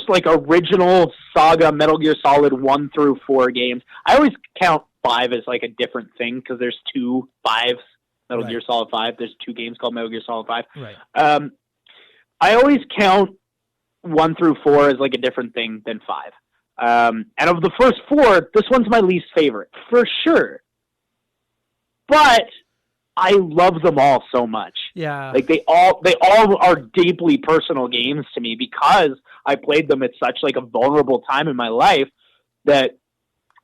like original saga Metal Gear Solid 1 through 4 games, I always count 5 as like a different thing because there's 2 5s. Metal Gear Solid 5. There's 2 games called Metal Gear Solid 5. Right. I always count 1 through 4 as like a different thing than 5. And of the first 4, this one's my least favorite for sure. But I love them all so much. Yeah. Like they all are deeply personal games to me because I played them at such like a vulnerable time in my life that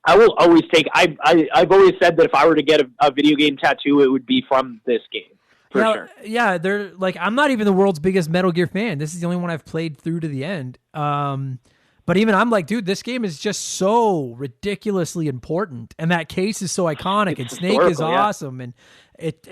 I will always take. I've always said that if I were to get a video game tattoo, it would be from this game. For sure. Yeah, they're like, I'm not even the world's biggest Metal Gear fan. This is the only one I've played through to the end. But even I'm like, dude, this game is just so ridiculously important, and that case is so iconic, and Snake is awesome, and it's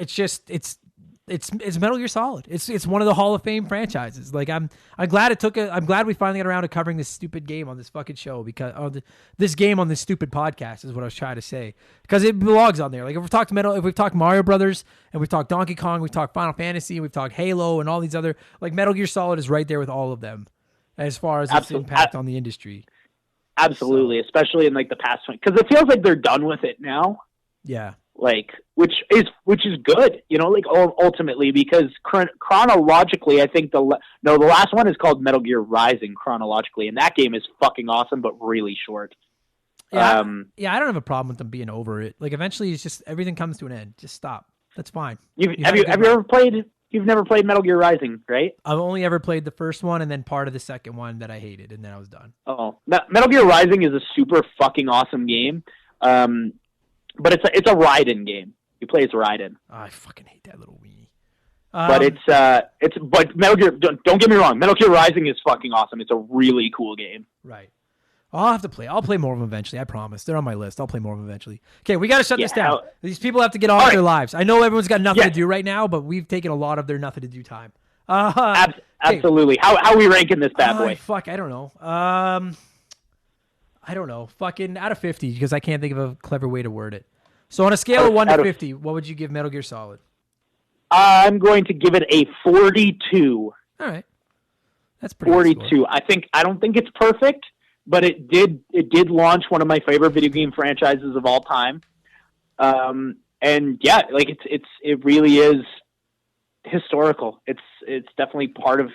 Metal Gear Solid. It's one of the Hall of Fame franchises. Like I'm glad I'm glad we finally got around to covering this stupid game on this fucking show because this game on this stupid podcast is what I was trying to say, because it belongs on there. Like if we've talked Mario Brothers and we've talked Donkey Kong, we've talked Final Fantasy, and we've talked Halo and all these other, like Metal Gear Solid is right there with all of them as far as its impact on the industry. Absolutely, especially in like the past one, because it feels like they're done with it now. Yeah. Like, which is good, you know, like ultimately, because chronologically, I think the last one is called Metal Gear Rising chronologically, and that game is fucking awesome, but really short. Yeah, I don't have a problem with them being over it. Like, eventually, it's just everything comes to an end. Just stop. That's fine. Have you ever played? You've never played Metal Gear Rising, right? I've only ever played the first one and then part of the second one that I hated, and then I was done. Oh, Metal Gear Rising is a super fucking awesome game. But it's a Raiden game. You play as Raiden. Oh, I fucking hate that little weenie. But Metal Gear. Don't get me wrong. Metal Gear Rising is fucking awesome. It's a really cool game. Right. I'll have to play. I'll play more of them eventually. I promise. They're on my list. I'll play more of them eventually. Okay, we got to shut this down. These people have to get on with their lives. I know everyone's got nothing to do right now, but we've taken a lot of their nothing to do time. Absolutely. How are we ranking this bad boy? Fuck, I don't know. I don't know. Fucking out of 50, because I can't think of a clever way to word it. So on a scale of 1 to 50, what would you give Metal Gear Solid? I'm going to give it a 42. All right. That's pretty 42. I don't think it's perfect, but it did launch one of my favorite video game franchises of all time. And yeah, like it really is historical. It's definitely part of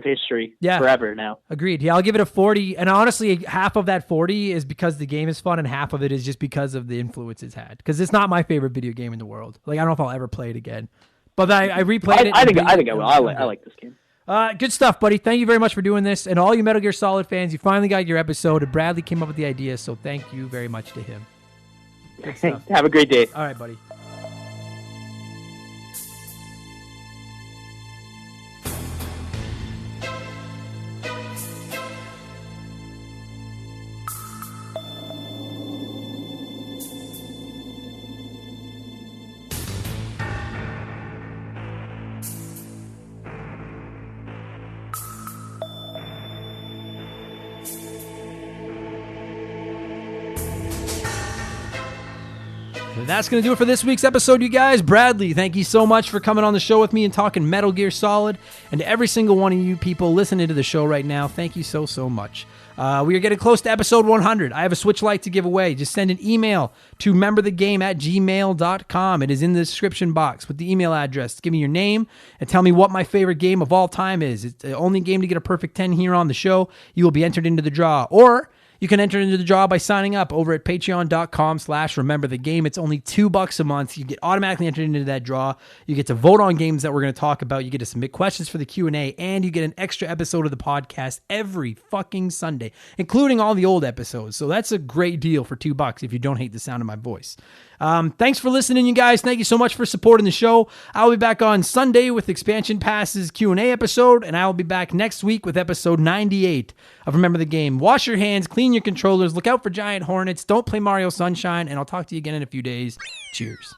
history forever now. Agreed. Yeah, I'll give it a 40. And honestly, half of that 40 is because the game is fun, and half of it is just because of the influence it's had. Because it's not my favorite video game in the world. Like, I don't know if I'll ever play it again. But I replayed it. I think I will. I like this game. Good stuff, buddy. Thank you very much for doing this. And all you Metal Gear Solid fans, you finally got your episode. And Bradley came up with the idea, so thank you very much to him. Good stuff. Have a great day. All right, buddy. That's going to do it for this week's episode, you guys. Bradley, thank you so much for coming on the show with me and talking Metal Gear Solid. And to every single one of you people listening to the show right now, thank you so much. We are getting close to episode 100. I have a Switch Lite to give away. Just send an email to memberthegame@gmail.com. It is in the description box with the email address. Give me your name and tell me what my favorite game of all time is. It's the only game to get a perfect 10 here on the show. You will be entered into the draw. Or you can enter into the draw by signing up over at patreon.com/rememberthegame. It's only $2 a month. You get automatically entered into that draw. You get to vote on games that we're going to talk about. You get to submit questions for the Q&A, and you get an extra episode of the podcast every fucking Sunday, including all the old episodes. So that's a great deal for $2 if you don't hate the sound of my voice. Thanks for listening, you guys. Thank you so much for supporting the show. I'll be back on Sunday with Expansion Pass's Q&A episode, and I will be back next week with episode 98 of Remember the Game. Wash your hands, clean your controllers, look out for giant hornets, don't play Mario Sunshine, and I'll talk to you again in a few days. Cheers.